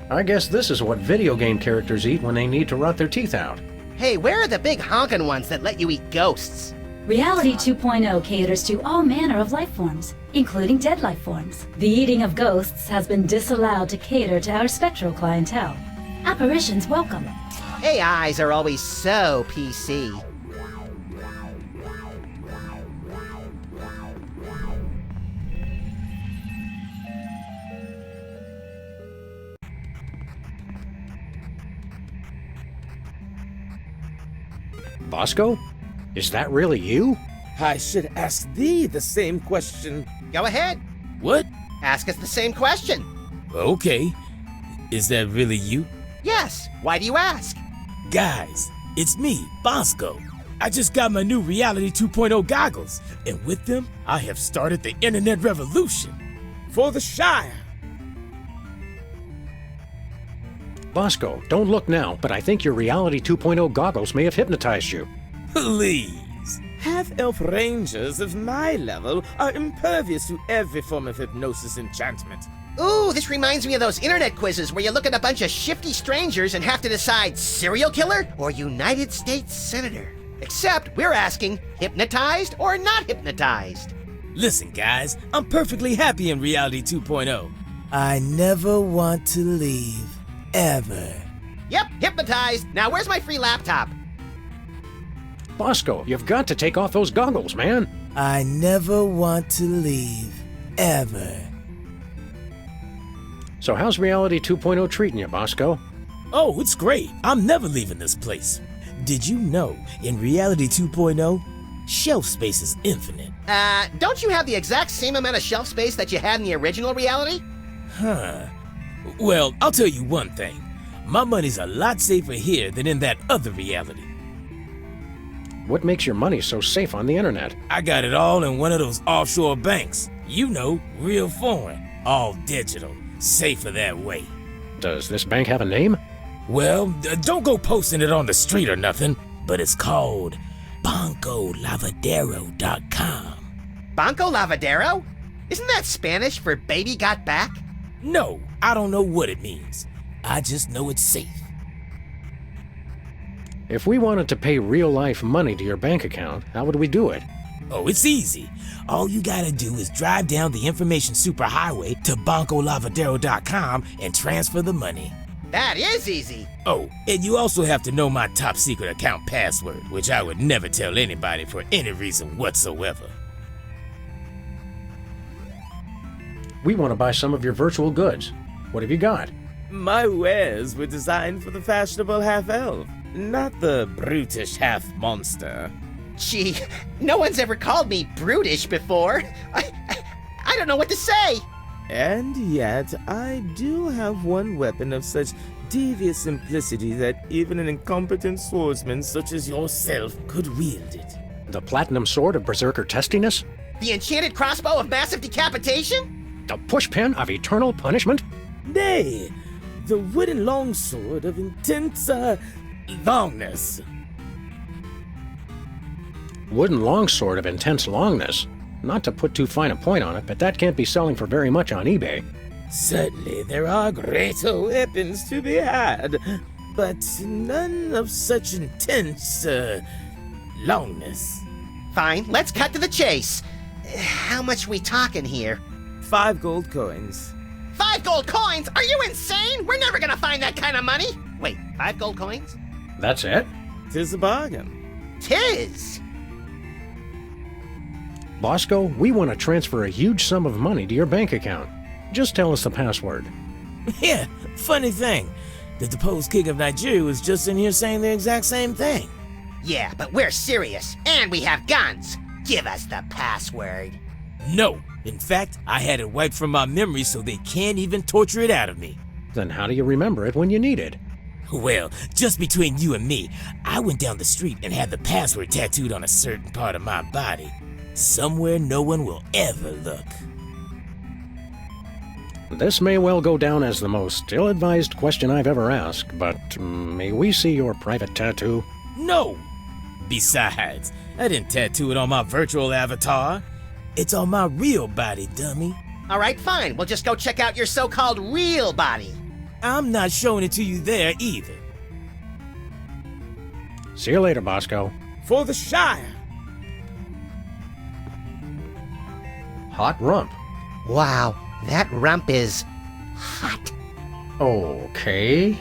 I guess this is what video game characters eat when they need to rot their teeth out. Hey, where are the big honkin' ones that let you eat ghosts? Reality 2.0 caters to all manner of life forms, including dead life forms. The eating of ghosts has been disallowed to cater to our spectral clientele. Apparitions welcome. AIs are always so PC. Bosco? Is that really you? I should ask thee the same question. Go ahead. What? Ask us the same question. Okay. Is that really you? Yes. Why do you ask? Guys, it's me, Bosco. I just got my new Reality 2.0 goggles, and with them, I have started the internet revolution. For the Shire. Bosco, don't look now, but I think your Reality 2.0 goggles may have hypnotized you. Please. Half-elf rangers of my level are impervious to every form of hypnosis enchantment. Ooh, this reminds me of those internet quizzes where you look at a bunch of shifty strangers and have to decide serial killer or United States Senator. Except we're asking, hypnotized or not hypnotized? Listen, guys, I'm perfectly happy in Reality 2.0. I never want to leave. Ever. Yep, hypnotized. Now where's my free laptop? Bosco, you've got to take off those goggles, man. I never want to leave. Ever. So how's Reality 2.0 treating you, Bosco? Oh, it's great. I'm never leaving this place. Did you know, in Reality 2.0, Shelf space is infinite. Don't you have the exact same amount of shelf space that you had in the original reality? Huh. Well, I'll tell you one thing. My money's a lot safer here than in that other reality. What makes your money so safe on the internet? I got it all in one of those offshore banks. You know, real foreign, all digital, safer that way. Does this bank have a name? Well, don't go posting it on the street or nothing, but it's called BancoLavadero.com. Banco Lavadero? Isn't that Spanish for baby got back? No, I don't know what it means. I just know it's safe. If we wanted to pay real-life money to your bank account, how would we do it? Oh, it's easy. All you gotta do is drive down the information superhighway to BancoLavadero.com and transfer the money. That is easy. Oh, and you also have to know my top secret account password, which I would never tell anybody for any reason whatsoever. We want to buy some of your virtual goods. What have you got? My wares were designed for the fashionable half-elf, not the brutish half-monster. Gee, no one's ever called me brutish before. I don't know what to say. And yet, I do have one weapon of such devious simplicity that even an incompetent swordsman such as yourself could wield it. The platinum sword of berserker testiness? The enchanted crossbow of massive decapitation? The pushpin of eternal punishment? Nay, the wooden longsword of intense, longness. Wooden longsword of intense longness? Not to put too fine a point on it, but that can't be selling for very much on eBay. Certainly, there are greater weapons to be had, but none of such intense, longness. Fine, let's cut to the chase. How much we talking here? 5 gold coins. 5 gold coins? Are you insane? We're never gonna find that kind of money. Wait, 5 gold coins? That's it? 'Tis a bargain. 'Tis? Bosco, we want to transfer a huge sum of money to your bank account. Just tell us the password. Yeah, funny thing. The deposed king of Nigeria was just in here saying the exact same thing. Yeah, but we're serious, and we have guns. Give us the password. No. In fact, I had it wiped from my memory so they can't even torture it out of me. Then how do you remember it when you need it? Well, just between you and me, I went down the street and had the password tattooed on a certain part of my body. Somewhere no one will ever look. This may well go down as the most ill-advised question I've ever asked, but may we see your private tattoo? No! Besides, I didn't tattoo it on my virtual avatar. It's on my real body, dummy. All right, fine. We'll just go check out your so-called real body. I'm not showing it to you there either. See you later, Bosco. For the Shire. Hot rump. Wow, that rump is hot. Okay.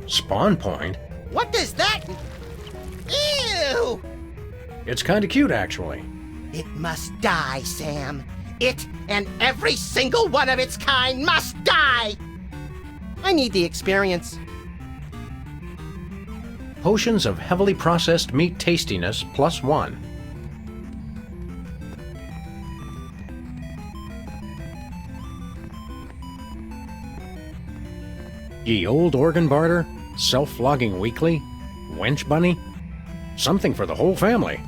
Spawn point? What does that... Ew! It's kinda cute, actually. It must die, Sam. It and every single one of its kind must die! I need the experience. Potions of heavily processed meat tastiness +1. Ye old organ barter, self-flogging weekly, wench bunny, something for the whole family.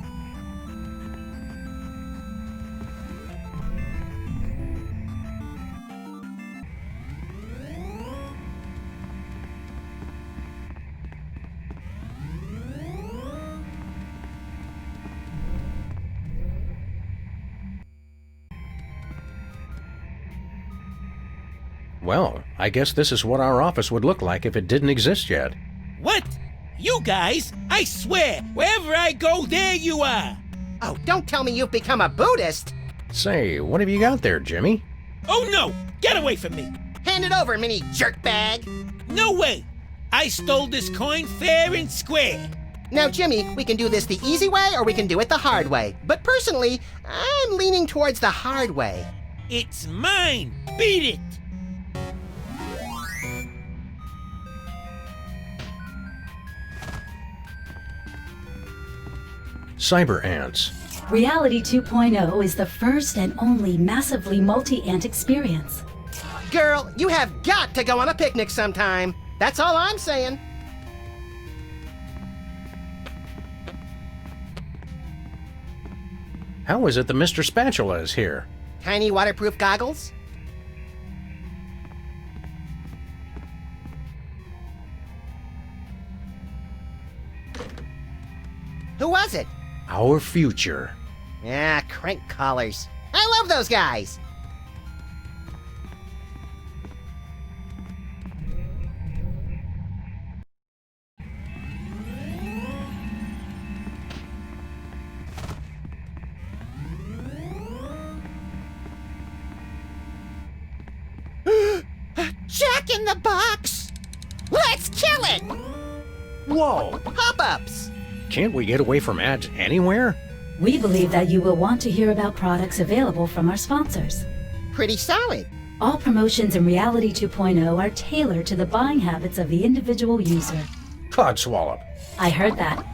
Well, I guess this is what our office would look like if it didn't exist yet. What? You guys? I swear, wherever I go, there you are! Oh, don't tell me you've become a Buddhist! Say, what have you got there, Jimmy? Oh no! Get away from me! Hand it over, mini jerkbag! No way! I stole this coin fair and square! Now, Jimmy, we can do this the easy way or we can do it the hard way. But personally, I'm leaning towards the hard way. It's mine! Beat it! Cyber ants. Reality 2.0 is the first and only massively multi-ant experience. Girl, you have got to go on a picnic sometime. That's all I'm saying. How is it that Mr. Spatula is here? Tiny waterproof goggles? Who was it? Our future. Ah, crank callers. I love those guys. Jack in the Box! Let's kill it! Whoa! Pop-ups! Can't we get away from ads anywhere? We believe that you will want to hear about products available from our sponsors. Pretty solid. All promotions in Reality 2.0 are tailored to the buying habits of the individual user. Codswallop. I heard that.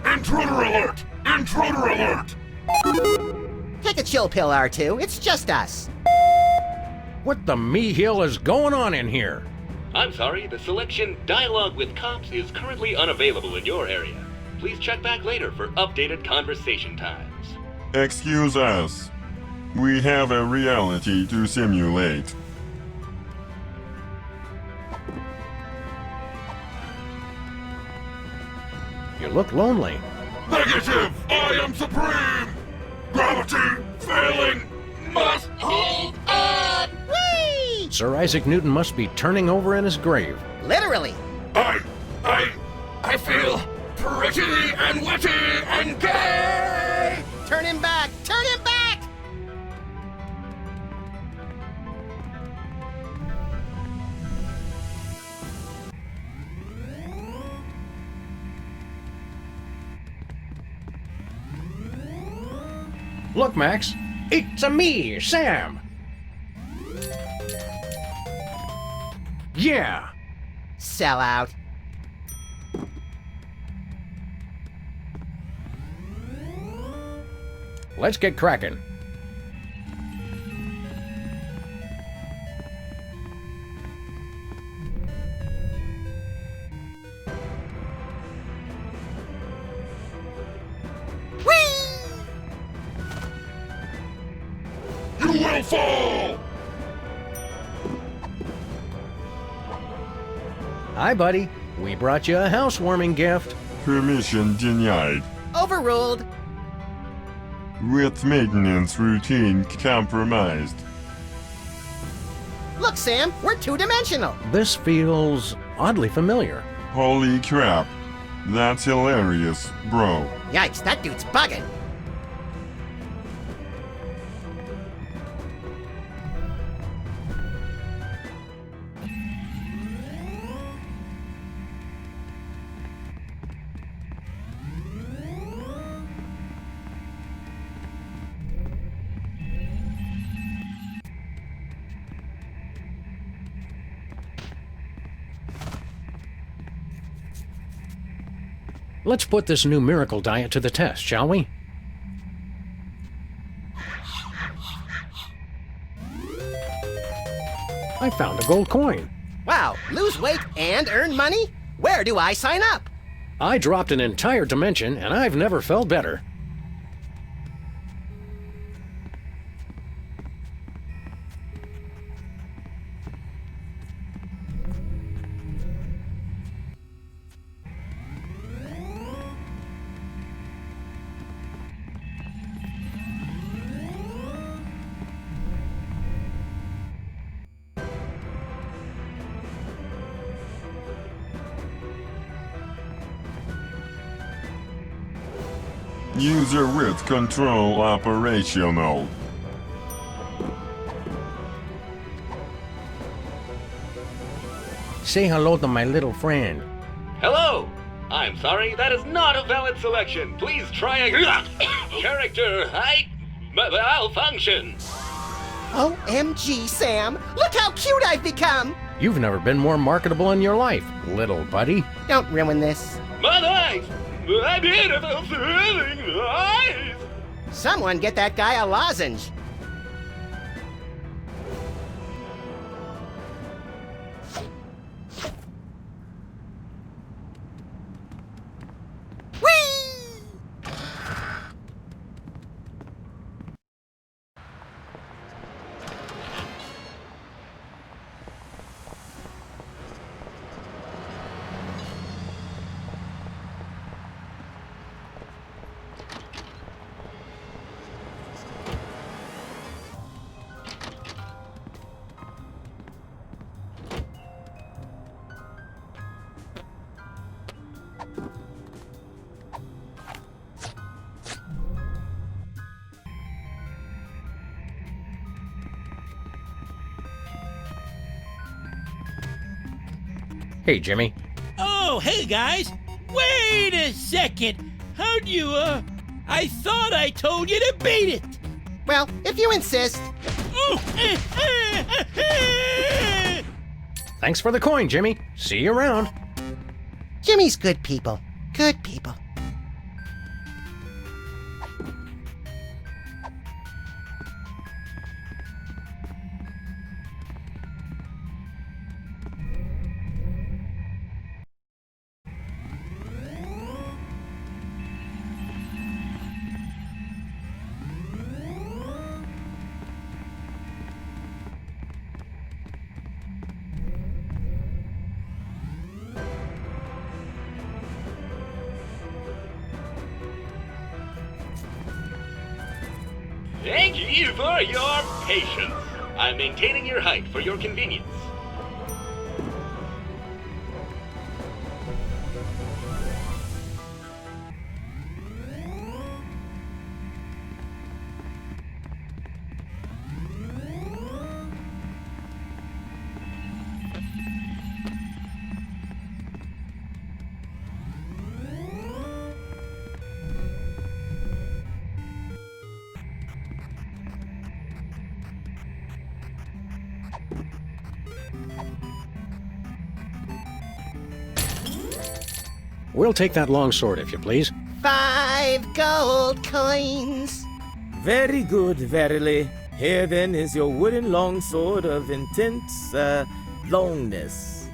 Intruder alert! Intruder alert! Take a chill pill, R2. It's just us. What the me-hill is going on in here? I'm sorry, the selection Dialogue with Cops is currently unavailable in your area. Please check back later for updated conversation times. Excuse us. We have a reality to simulate. You look lonely. Negative! I am supreme! Gravity failing must hold on! Whee! Sir Isaac Newton must be turning over in his grave. Literally. I feel pretty and witty and gay! Turn him back! Turn him back! Look, Max. It's a me, Sam. Yeah. Sell out. Let's get cracking. You will fall! Hi, buddy. We brought you a housewarming gift. Permission denied. Overruled. With maintenance routine compromised. Look, Sam, we're two-dimensional. This feels oddly familiar. Holy crap. That's hilarious, bro. Yikes, that dude's bugging. Let's put this new miracle diet to the test, shall we? I found a gold coin. Wow, lose weight and earn money? Where do I sign up? I dropped an entire dimension, and I've never felt better. User width control operational. Say hello to my little friend. Hello! I'm sorry, that is not a valid selection. Please try a character height malfunction. OMG, Sam! Look how cute I've become! You've never been more marketable in your life, little buddy. Don't ruin this. My eyes! My beautiful thrilling eyes! Someone get that guy a lozenge. Hey, Jimmy. Oh, hey guys! Wait a second! How'd you, I thought I told you to beat it! Well, if you insist. Thanks for the coin, Jimmy. See you around. Jimmy's good people. Good people. Thank you for your patience. I'm maintaining your height for your convenience. We'll take that longsword, if you please. 5 gold coins. Very good, verily. Here then is your wooden longsword of intense, longness.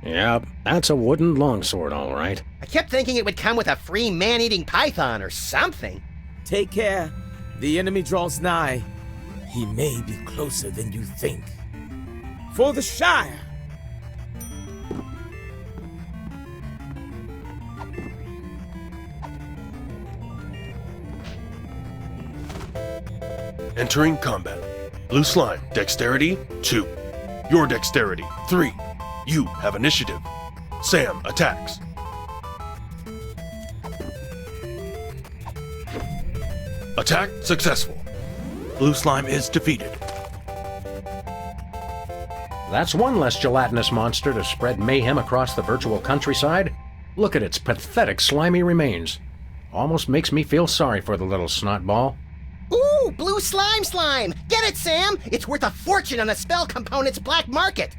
Yep, that's a wooden longsword, all right. I kept thinking it would come with a free man-eating python or something. Take care. The enemy draws nigh. He may be closer than you think. For the Shire! Entering combat. Blue slime, dexterity 2. Your dexterity 3. You have initiative. Sam attacks. Attack successful. Blue slime is defeated. That's one less gelatinous monster to spread mayhem across the virtual countryside. Look at its pathetic slimy remains. Almost makes me feel sorry for the little snotball. Ooh, blue slime! Get it, Sam! It's worth a fortune on the spell component's black market.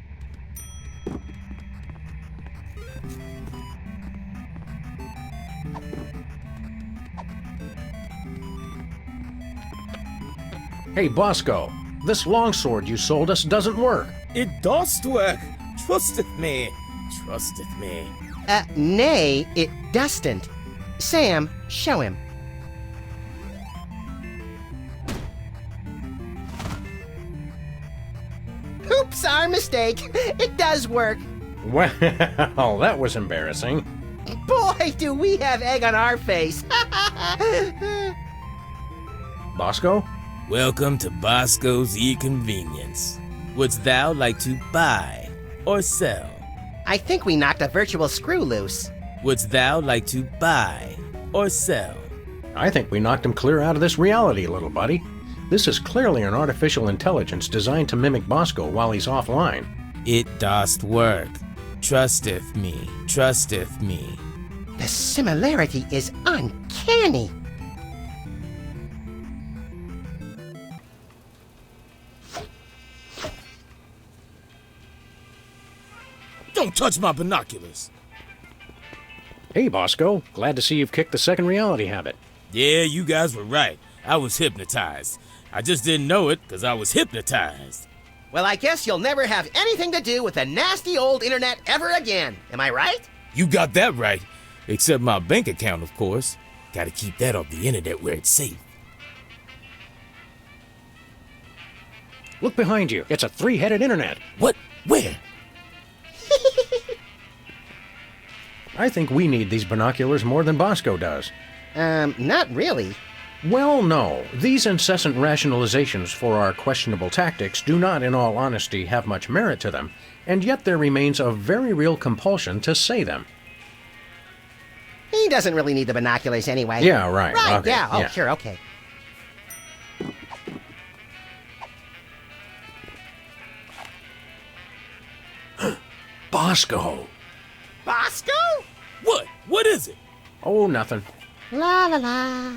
Hey, Bosco, this longsword you sold us doesn't work. It does work. Trusteth me. Trusteth me. Nay, it doesn't. Sam, show him. Oops, our mistake. It does work. Well, that was embarrassing. Boy, do we have egg on our face. Bosco? Welcome to Bosco's E-Convenience. Wouldst thou like to buy or sell? I think we knocked a virtual screw loose. Wouldst thou like to buy or sell? I think we knocked him clear out of this reality, little buddy. This is clearly an artificial intelligence designed to mimic Bosco while he's offline. It doth work. Trusteth me. Trusteth me. The similarity is uncanny. Don't touch my binoculars. Hey, Bosco. Glad to see you've kicked the second reality habit. Yeah, you guys were right. I was hypnotized. I just didn't know it because I was hypnotized. Well, I guess you'll never have anything to do with the nasty old internet ever again. Am I right? You got that right. Except my bank account, of course. Gotta keep that off the internet where it's safe. Look behind you. It's a three-headed internet. What? Where? I think we need these binoculars more than Bosco does. Not really. Well, no. These incessant rationalizations for our questionable tactics do not, in all honesty, have much merit to them, and yet there remains a very real compulsion to say them. He doesn't really need the binoculars anyway. Yeah, right. Right, Okay, yeah. Oh, yeah. sure, okay. Bosco! Bosco? What? What is it? Oh, nothing. La la la.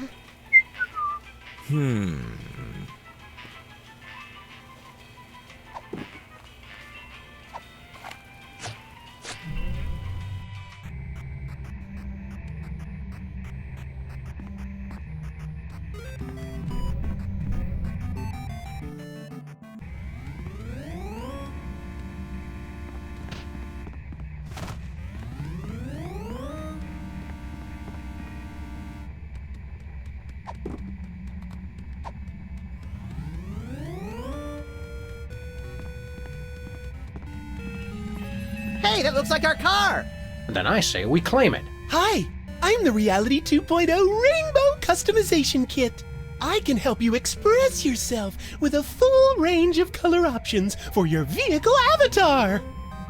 Hey, that looks like our car! Then I say we claim it. Hi, I'm the Reality 2.0 Rainbow Customization Kit. I can help you express yourself with a full range of color options for your vehicle avatar.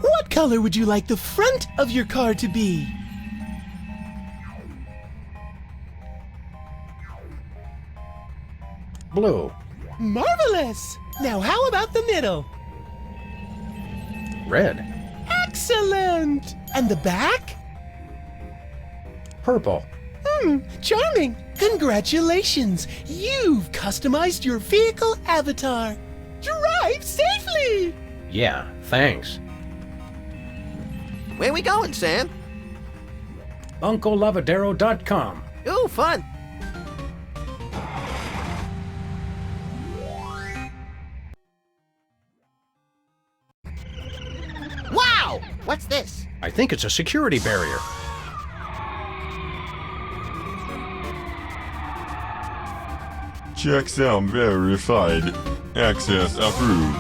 What color would you like the front of your car to be? Blue. Marvelous! Now how about the middle? Red. Excellent! And the back? Purple. Charming! Congratulations! You've customized your vehicle avatar. Drive safely! Yeah, thanks. Where we going, Sam? UncleLavadero.com. Ooh, fun. Wow! What's this? I think it's a security barrier. Checksum verified. Access approved.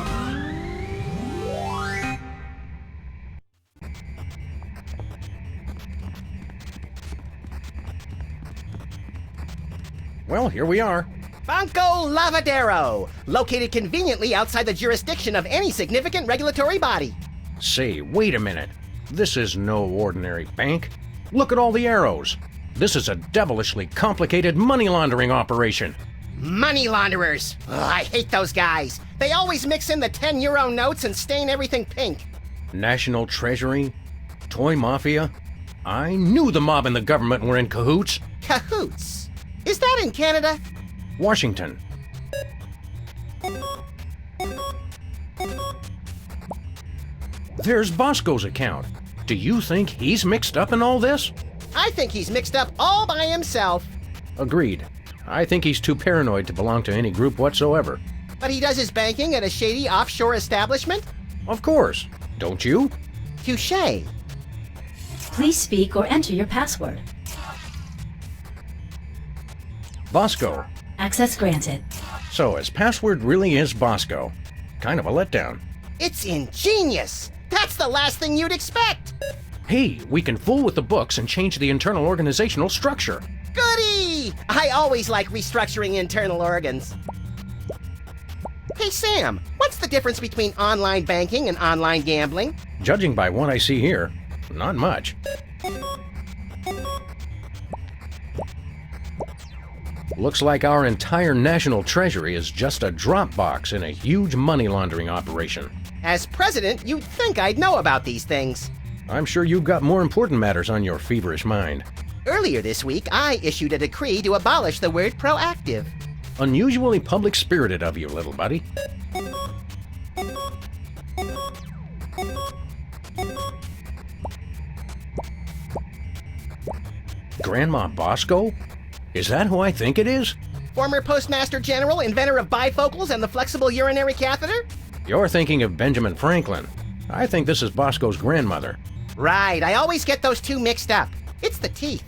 Well, here we are. Banco Lavadero, located conveniently outside the jurisdiction of any significant regulatory body. Say, wait a minute. This is no ordinary bank. Look at all the arrows. This is a devilishly complicated money laundering operation. Money launderers. Ugh, I hate those guys. They always mix in the 10-euro notes and stain everything pink. National Treasury? Toy Mafia? I knew the mob and the government were in cahoots. Cahoots? Is that in Canada? Washington. There's Bosco's account. Do you think he's mixed up in all this? I think he's mixed up all by himself. Agreed. I think he's too paranoid to belong to any group whatsoever. But he does his banking at a shady offshore establishment? Of course. Don't you? Touché. Please speak or enter your password. Bosco. Access granted. So his password really is Bosco. Kind of a letdown. It's ingenious. That's the last thing you'd expect. Hey, we can fool with the books and change the internal organizational structure. Goody! I always like restructuring internal organs. Hey, Sam, what's the difference between online banking and online gambling? Judging by what I see here, not much. Looks like our entire national treasury is just a drop box in a huge money laundering operation. As president, you'd think I'd know about these things. I'm sure you've got more important matters on your feverish mind. Earlier this week, I issued a decree to abolish the word proactive. Unusually public-spirited of you, little buddy. Grandma Bosco? Is that who I think it is? Former Postmaster General, inventor of bifocals and the flexible urinary catheter? You're thinking of Benjamin Franklin. I think this is Bosco's grandmother. Right, I always get those two mixed up. It's the teeth.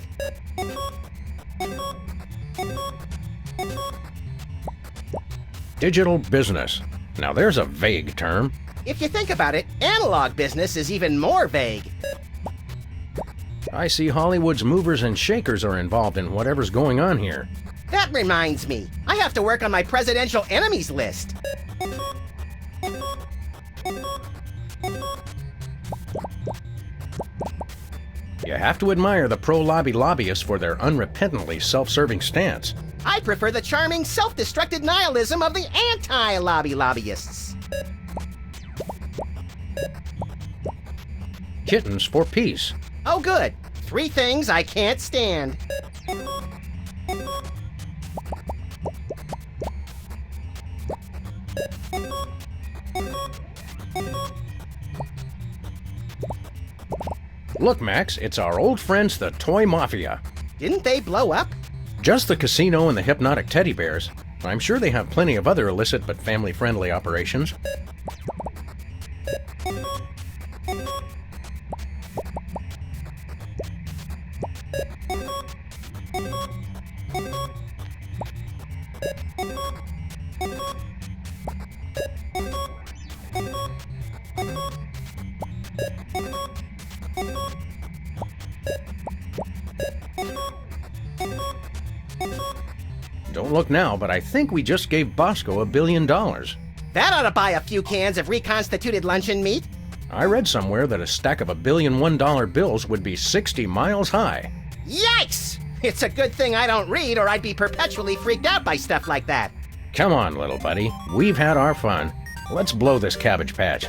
Digital business. Now there's a vague term. If you think about it, analog business is even more vague. I see Hollywood's movers and shakers are involved in whatever's going on here. That reminds me, I have to work on my presidential enemies list. You have to admire the pro-lobby lobbyists for their unrepentantly self-serving stance. I prefer the charming, self-destructed nihilism of the anti-lobby lobbyists. Kittens for peace. Oh good, 3 things I can't stand. Look, Max, it's our old friends, the Toy Mafia. Didn't they blow up? Just the casino and the hypnotic teddy bears. I'm sure they have plenty of other illicit but family-friendly operations. Don't look now, but I think we just gave Bosco $1 billion. That ought to buy a few cans of reconstituted luncheon meat. I read somewhere that a stack of $1 billion $1 bills would be 60 miles high. Yikes! It's a good thing I don't read, or I'd be perpetually freaked out by stuff like that. Come on, little buddy. We've had our fun. Let's blow this Cabbage Patch.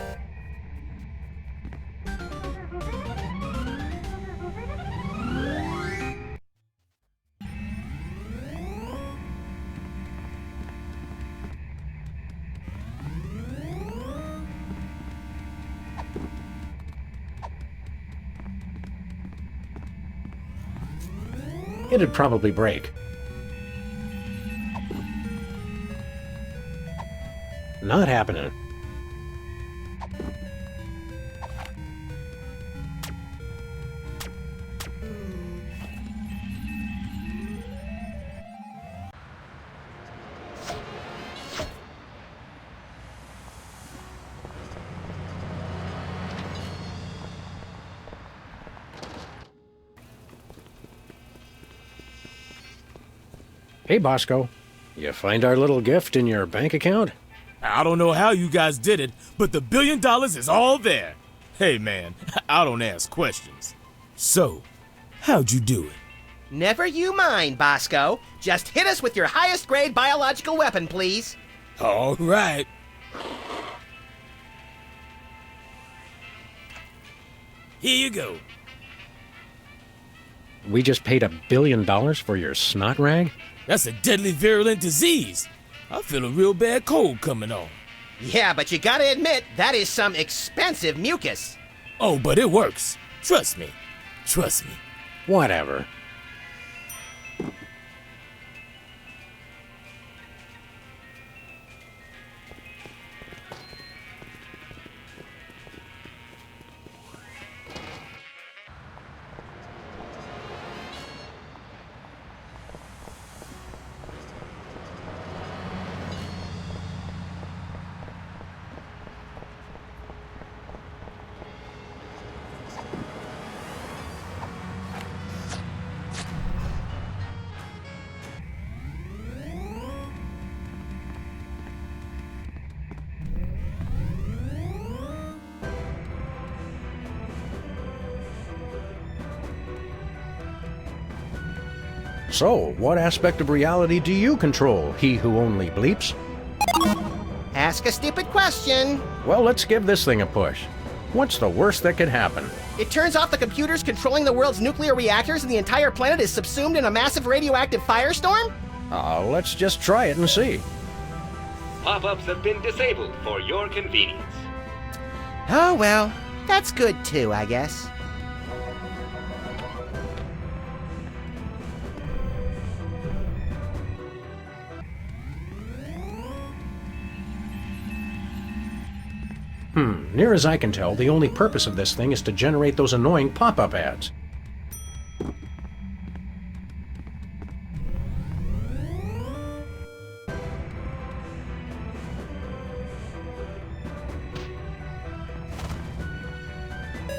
It'd probably break. Not happening. Hey, Bosco. You find our little gift in your bank account? I don't know how you guys did it, but the $1 billion is all there. Hey, man, I don't ask questions. So, how'd you do it? Never you mind, Bosco. Just hit us with your highest grade biological weapon, please. All right. Here you go. We just paid $1 billion for your snot rag? That's a deadly virulent disease. I feel a real bad cold coming on. Yeah, but you gotta admit, that is some expensive mucus. Oh, but it works. Trust me. Trust me. Whatever. So, what aspect of reality do you control, he who only bleeps? Ask a stupid question. Well, let's give this thing a push. What's the worst that could happen? It turns off the computers controlling the world's nuclear reactors and the entire planet is subsumed in a massive radioactive firestorm? Let's just try it and see. Pop-ups have been disabled for your convenience. Oh well, that's good too, I guess. Near as I can tell, the only purpose of this thing is to generate those annoying pop-up ads.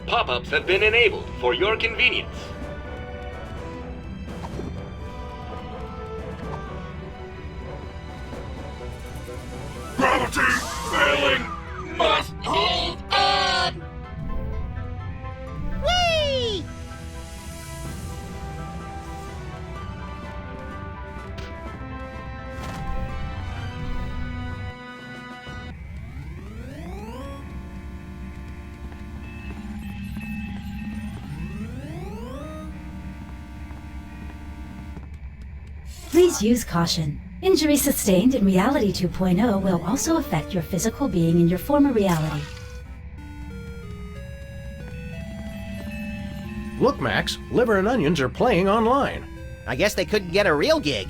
Pop-ups have been enabled for your convenience. Gravity failing must hold on! Whee! Please use caution. Injury sustained in Reality 2.0 will also affect your physical being in your former reality. Look, Max, Liver and Onions are playing online. I guess they couldn't get a real gig.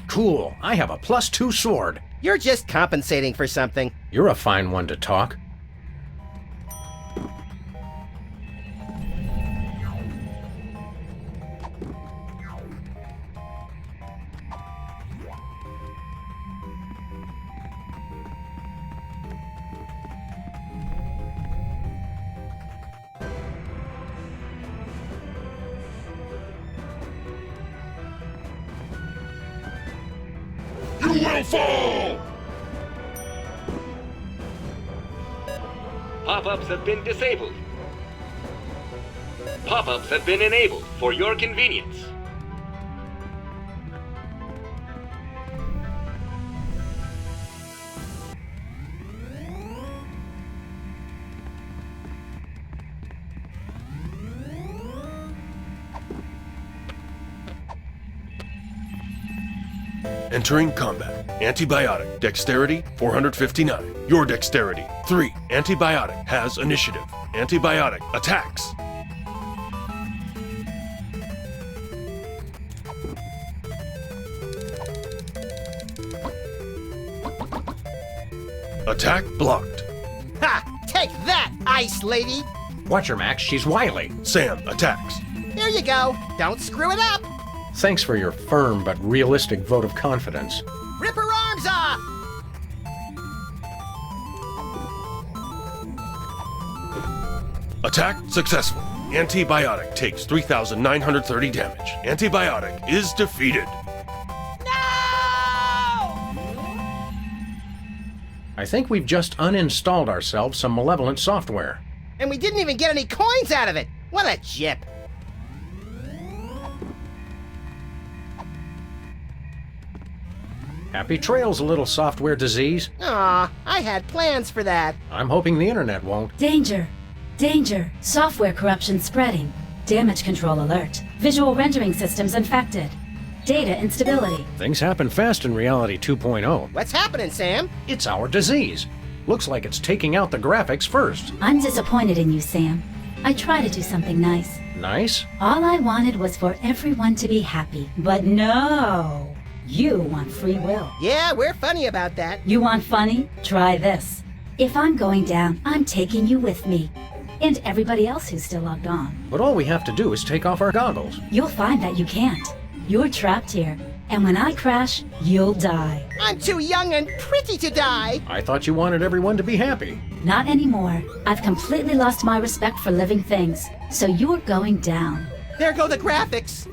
Cool, I have a +2 sword. You're just compensating for something. You're a fine one to talk. You will fall! Pop-ups have been disabled. Pop-ups have been enabled for your convenience. Entering combat. Antibiotic. Dexterity 459. Your dexterity 3. Antibiotic has initiative. Antibiotic attacks. Attack blocked. Ha! Take that, Ice Lady! Watch her, Max, she's wily. Sam attacks. Here you go. Don't screw it up. Thanks for your firm but realistic vote of confidence. Rip her arms off! Attack successful. Antibiotic takes 3,930 damage. Antibiotic is defeated. I think we've just uninstalled ourselves some malevolent software. And we didn't even get any coins out of it. What a jip. Happy trails, little software disease. Aw, I had plans for that. I'm hoping the internet won't. Danger! Danger! Software corruption spreading. Damage control alert. Visual rendering systems infected. Data instability. Things happen fast in Reality 2.0. What's happening, Sam? It's our disease. Looks like it's taking out the graphics first. I'm disappointed in you, Sam. I try to do something nice. Nice? All I wanted was for everyone to be happy. But no! You want free will. Yeah, we're funny about that. You want funny? Try this. If I'm going down, I'm taking you with me. And everybody else who's still logged on. But all we have to do is take off our goggles. You'll find that you can't. You're trapped here. And when I crash, you'll die. I'm too young and pretty to die. I thought you wanted everyone to be happy. Not anymore. I've completely lost my respect for living things. So you're going down. There go the graphics.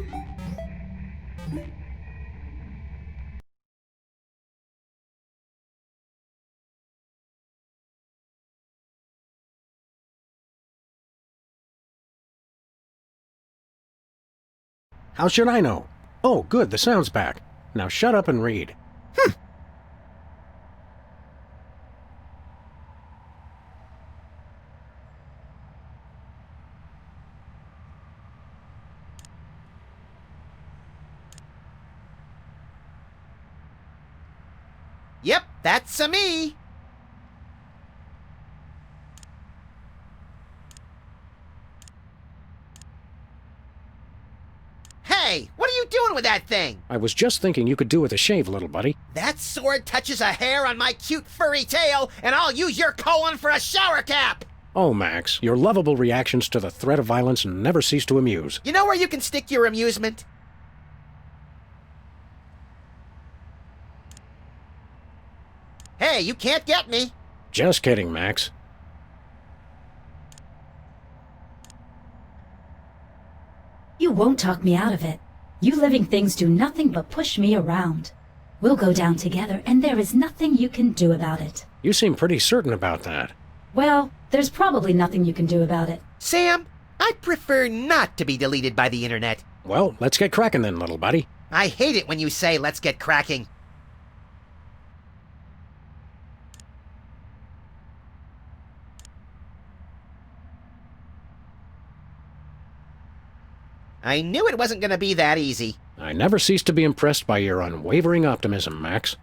How should I know? Oh, good, the sound's back. Now shut up and read. Yep, that's a me. Hey, what are you doing with that thing? I was just thinking you could do with a shave, little buddy. That sword touches a hair on my cute furry tail, and I'll use your colon for a shower cap! Oh, Max, your lovable reactions to the threat of violence never cease to amuse. You know where you can stick your amusement? Hey, you can't get me. Just kidding, Max. You won't talk me out of it. You living things do nothing but push me around. We'll go down together, and there is nothing you can do about it. You seem pretty certain about that. Well, there's probably nothing you can do about it. Sam, I'd prefer not to be deleted by the internet. Well, let's get cracking then, little buddy. I hate it when you say, let's get cracking. I knew it wasn't going to be that easy. I never cease to be impressed by your unwavering optimism, Max.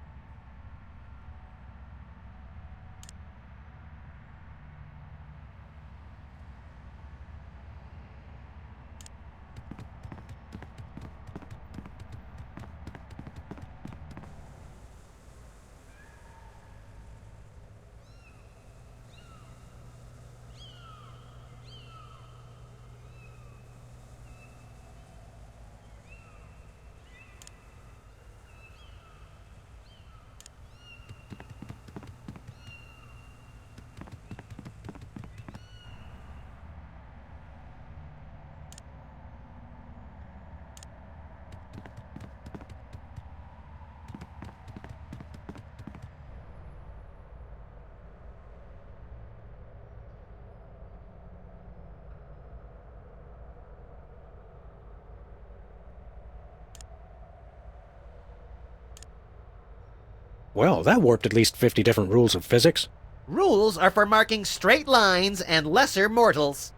Well, that warped at least 50 different rules of physics. Rules are for marking straight lines and lesser mortals.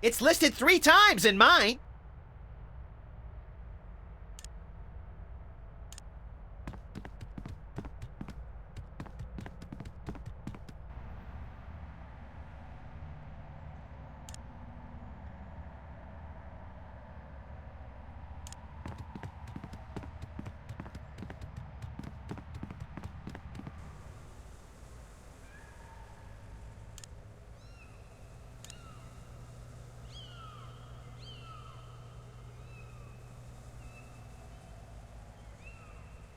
It's listed 3 times in mine.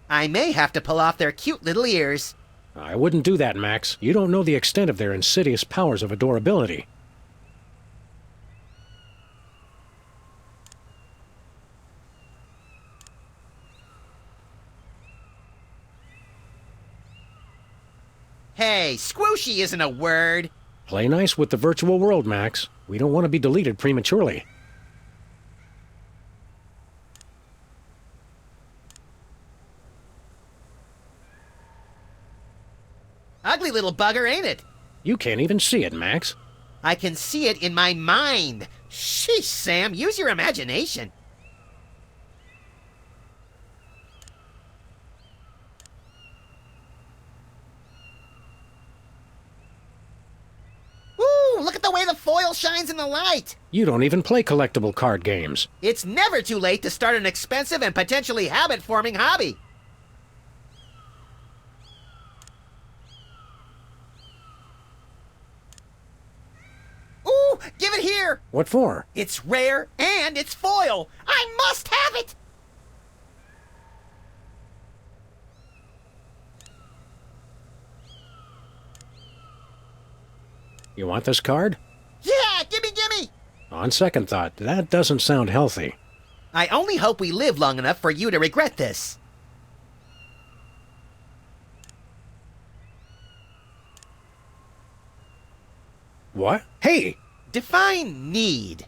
I may have to pull off their cute little ears. I wouldn't do that, Max. You don't know the extent of their insidious powers of adorability. Hey, squooshy isn't a word. Play nice with the virtual world, Max. We don't want to be deleted prematurely. Ugly little bugger, ain't it? You can't even see it, Max. I can see it in my mind. Sheesh, Sam, use your imagination. Ooh, look at the way the foil shines in the light. You don't even play collectible card games. It's never too late to start an expensive and potentially habit-forming hobby. Ooh, give it here! What for? It's rare and it's foil. I must have it! You want this card? Yeah, gimme! On second thought, that doesn't sound healthy. I only hope we live long enough for you to regret this. What? Hey! Define need.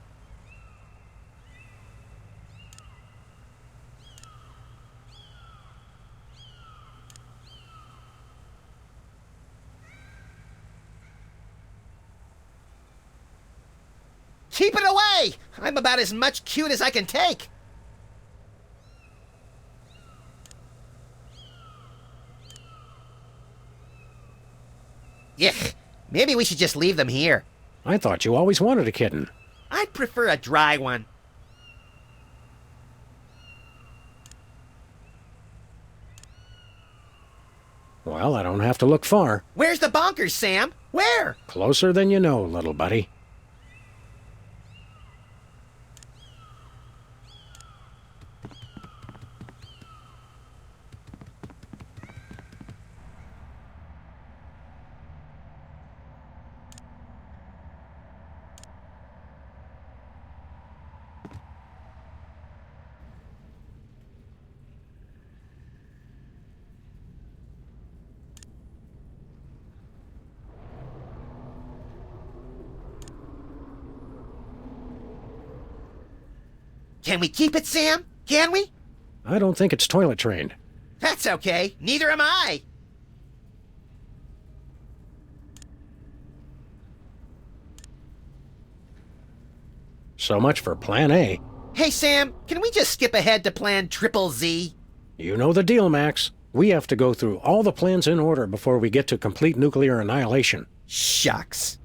Keep it away! I'm about as much cute as I can take. Yuck. Maybe we should just leave them here. I thought you always wanted a kitten. I'd prefer a dry one. Well, I don't have to look far. Where's the bonkers, Sam? Where? Closer than you know, little buddy. Can we keep it, Sam? Can we? I don't think it's toilet trained. That's okay. Neither am I. So much for Plan A. Hey, Sam, can we just skip ahead to Plan Triple Z? You know the deal, Max. We have to go through all the plans in order before we get to complete nuclear annihilation. Shucks.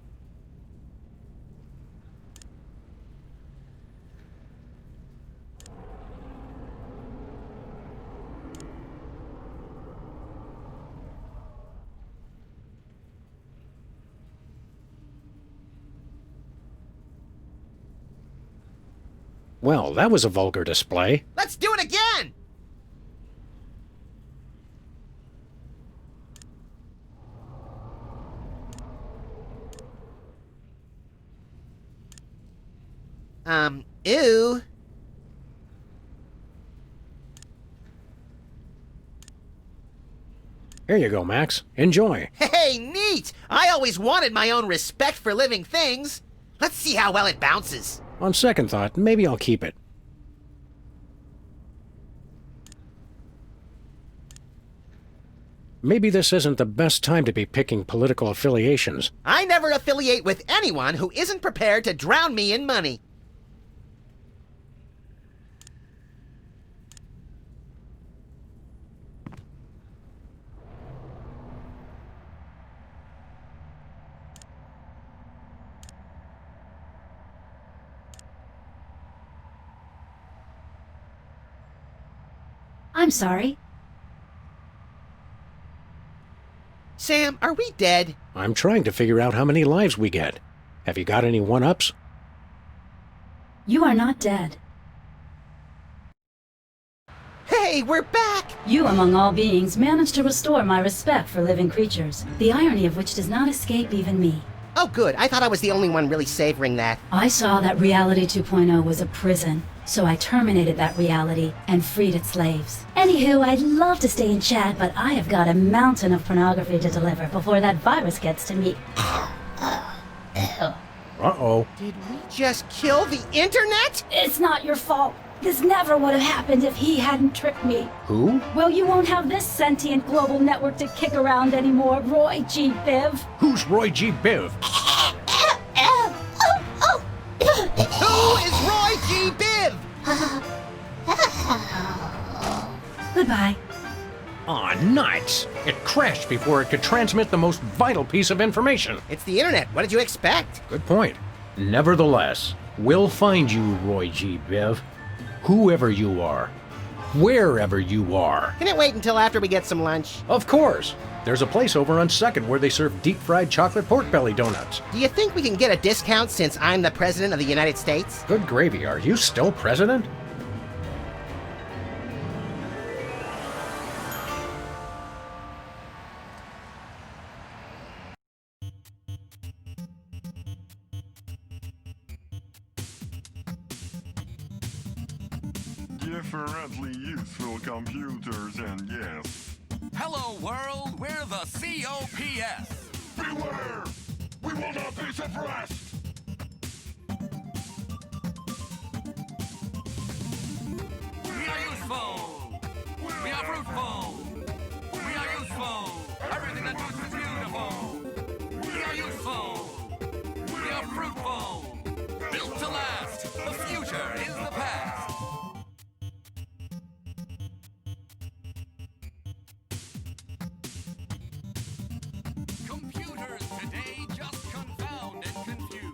Well, that was a vulgar display. Let's do it again! Ew. Here you go, Max. Enjoy. Hey, neat! I always wanted my own respect for living things. Let's see how well it bounces. On second thought, maybe I'll keep it. Maybe this isn't the best time to be picking political affiliations. I never affiliate with anyone who isn't prepared to drown me in money. I'm sorry. Sam, are we dead? I'm trying to figure out how many lives we get. Have you got any one-ups? You are not dead. Hey, we're back! You, among all beings, managed to restore my respect for living creatures, the irony of which does not escape even me. Oh, good. I thought I was the only one really savoring that. I saw that Reality 2.0 was a prison, so I terminated that reality and freed its slaves. Anywho, I'd love to stay and chat, but I have got a mountain of pornography to deliver before that virus gets to me. Uh-oh. Did we just kill the internet? It's not your fault. This never would have happened if he hadn't tricked me. Who? Well, you won't have this sentient global network to kick around anymore, Roy G. Biv. Who's Roy G. Biv? Who is Roy G. Biv? Goodbye. Aw, nuts! It crashed before it could transmit the most vital piece of information. It's the internet. What did you expect? Good point. Nevertheless, we'll find you, Roy G. Biv. Whoever you are. Wherever you are. Can it wait until after we get some lunch? Of course. There's a place over on 2nd where they serve deep-fried chocolate pork belly donuts. Do you think we can get a discount since I'm the President of the United States? Good gravy, are you still president? Differently useful computers and yes. Hello, world. We're the COPS. Beware! We will not be suppressed! We are useful. We are fruitful. We are useful. Everything that moves is beautiful. We are useful. We are fruitful. Built to last. The future is the past. Computers leaders today just confound and confuse.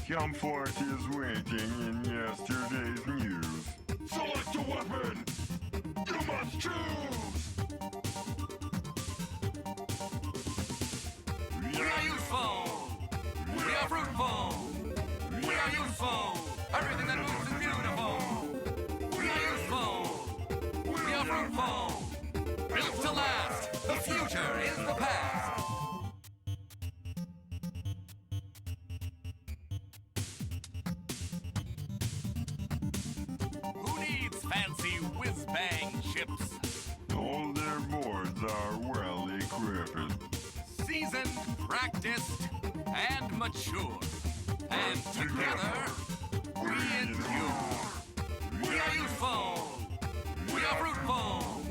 Comfort is waiting in yesterday's news. Select a weapon! You must choose! We are useful! We are fruitful! We are useful! Everything that moves is beautiful! We are useful! We are fruitful! Built to last! The future is the past! Who needs fancy whiz-bang chips? All their boards are well equipped. Seasoned, practiced, and mature. And together, we endure. We are useful. We are fruitful.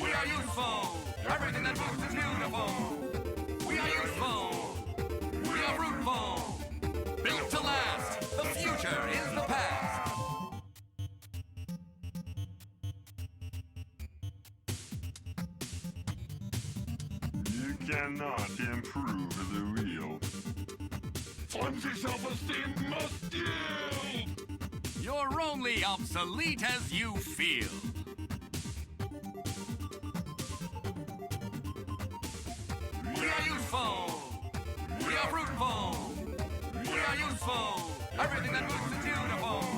We are useful. Everything that moves is beautiful. We are useful. We are fruitful. Built to last. The future is the past. You cannot improve the wheel. Flimsy self-esteem must yield! You're only obsolete as you feel. We are useful. We are fruitful. We are useful. Everything that moves is beautiful.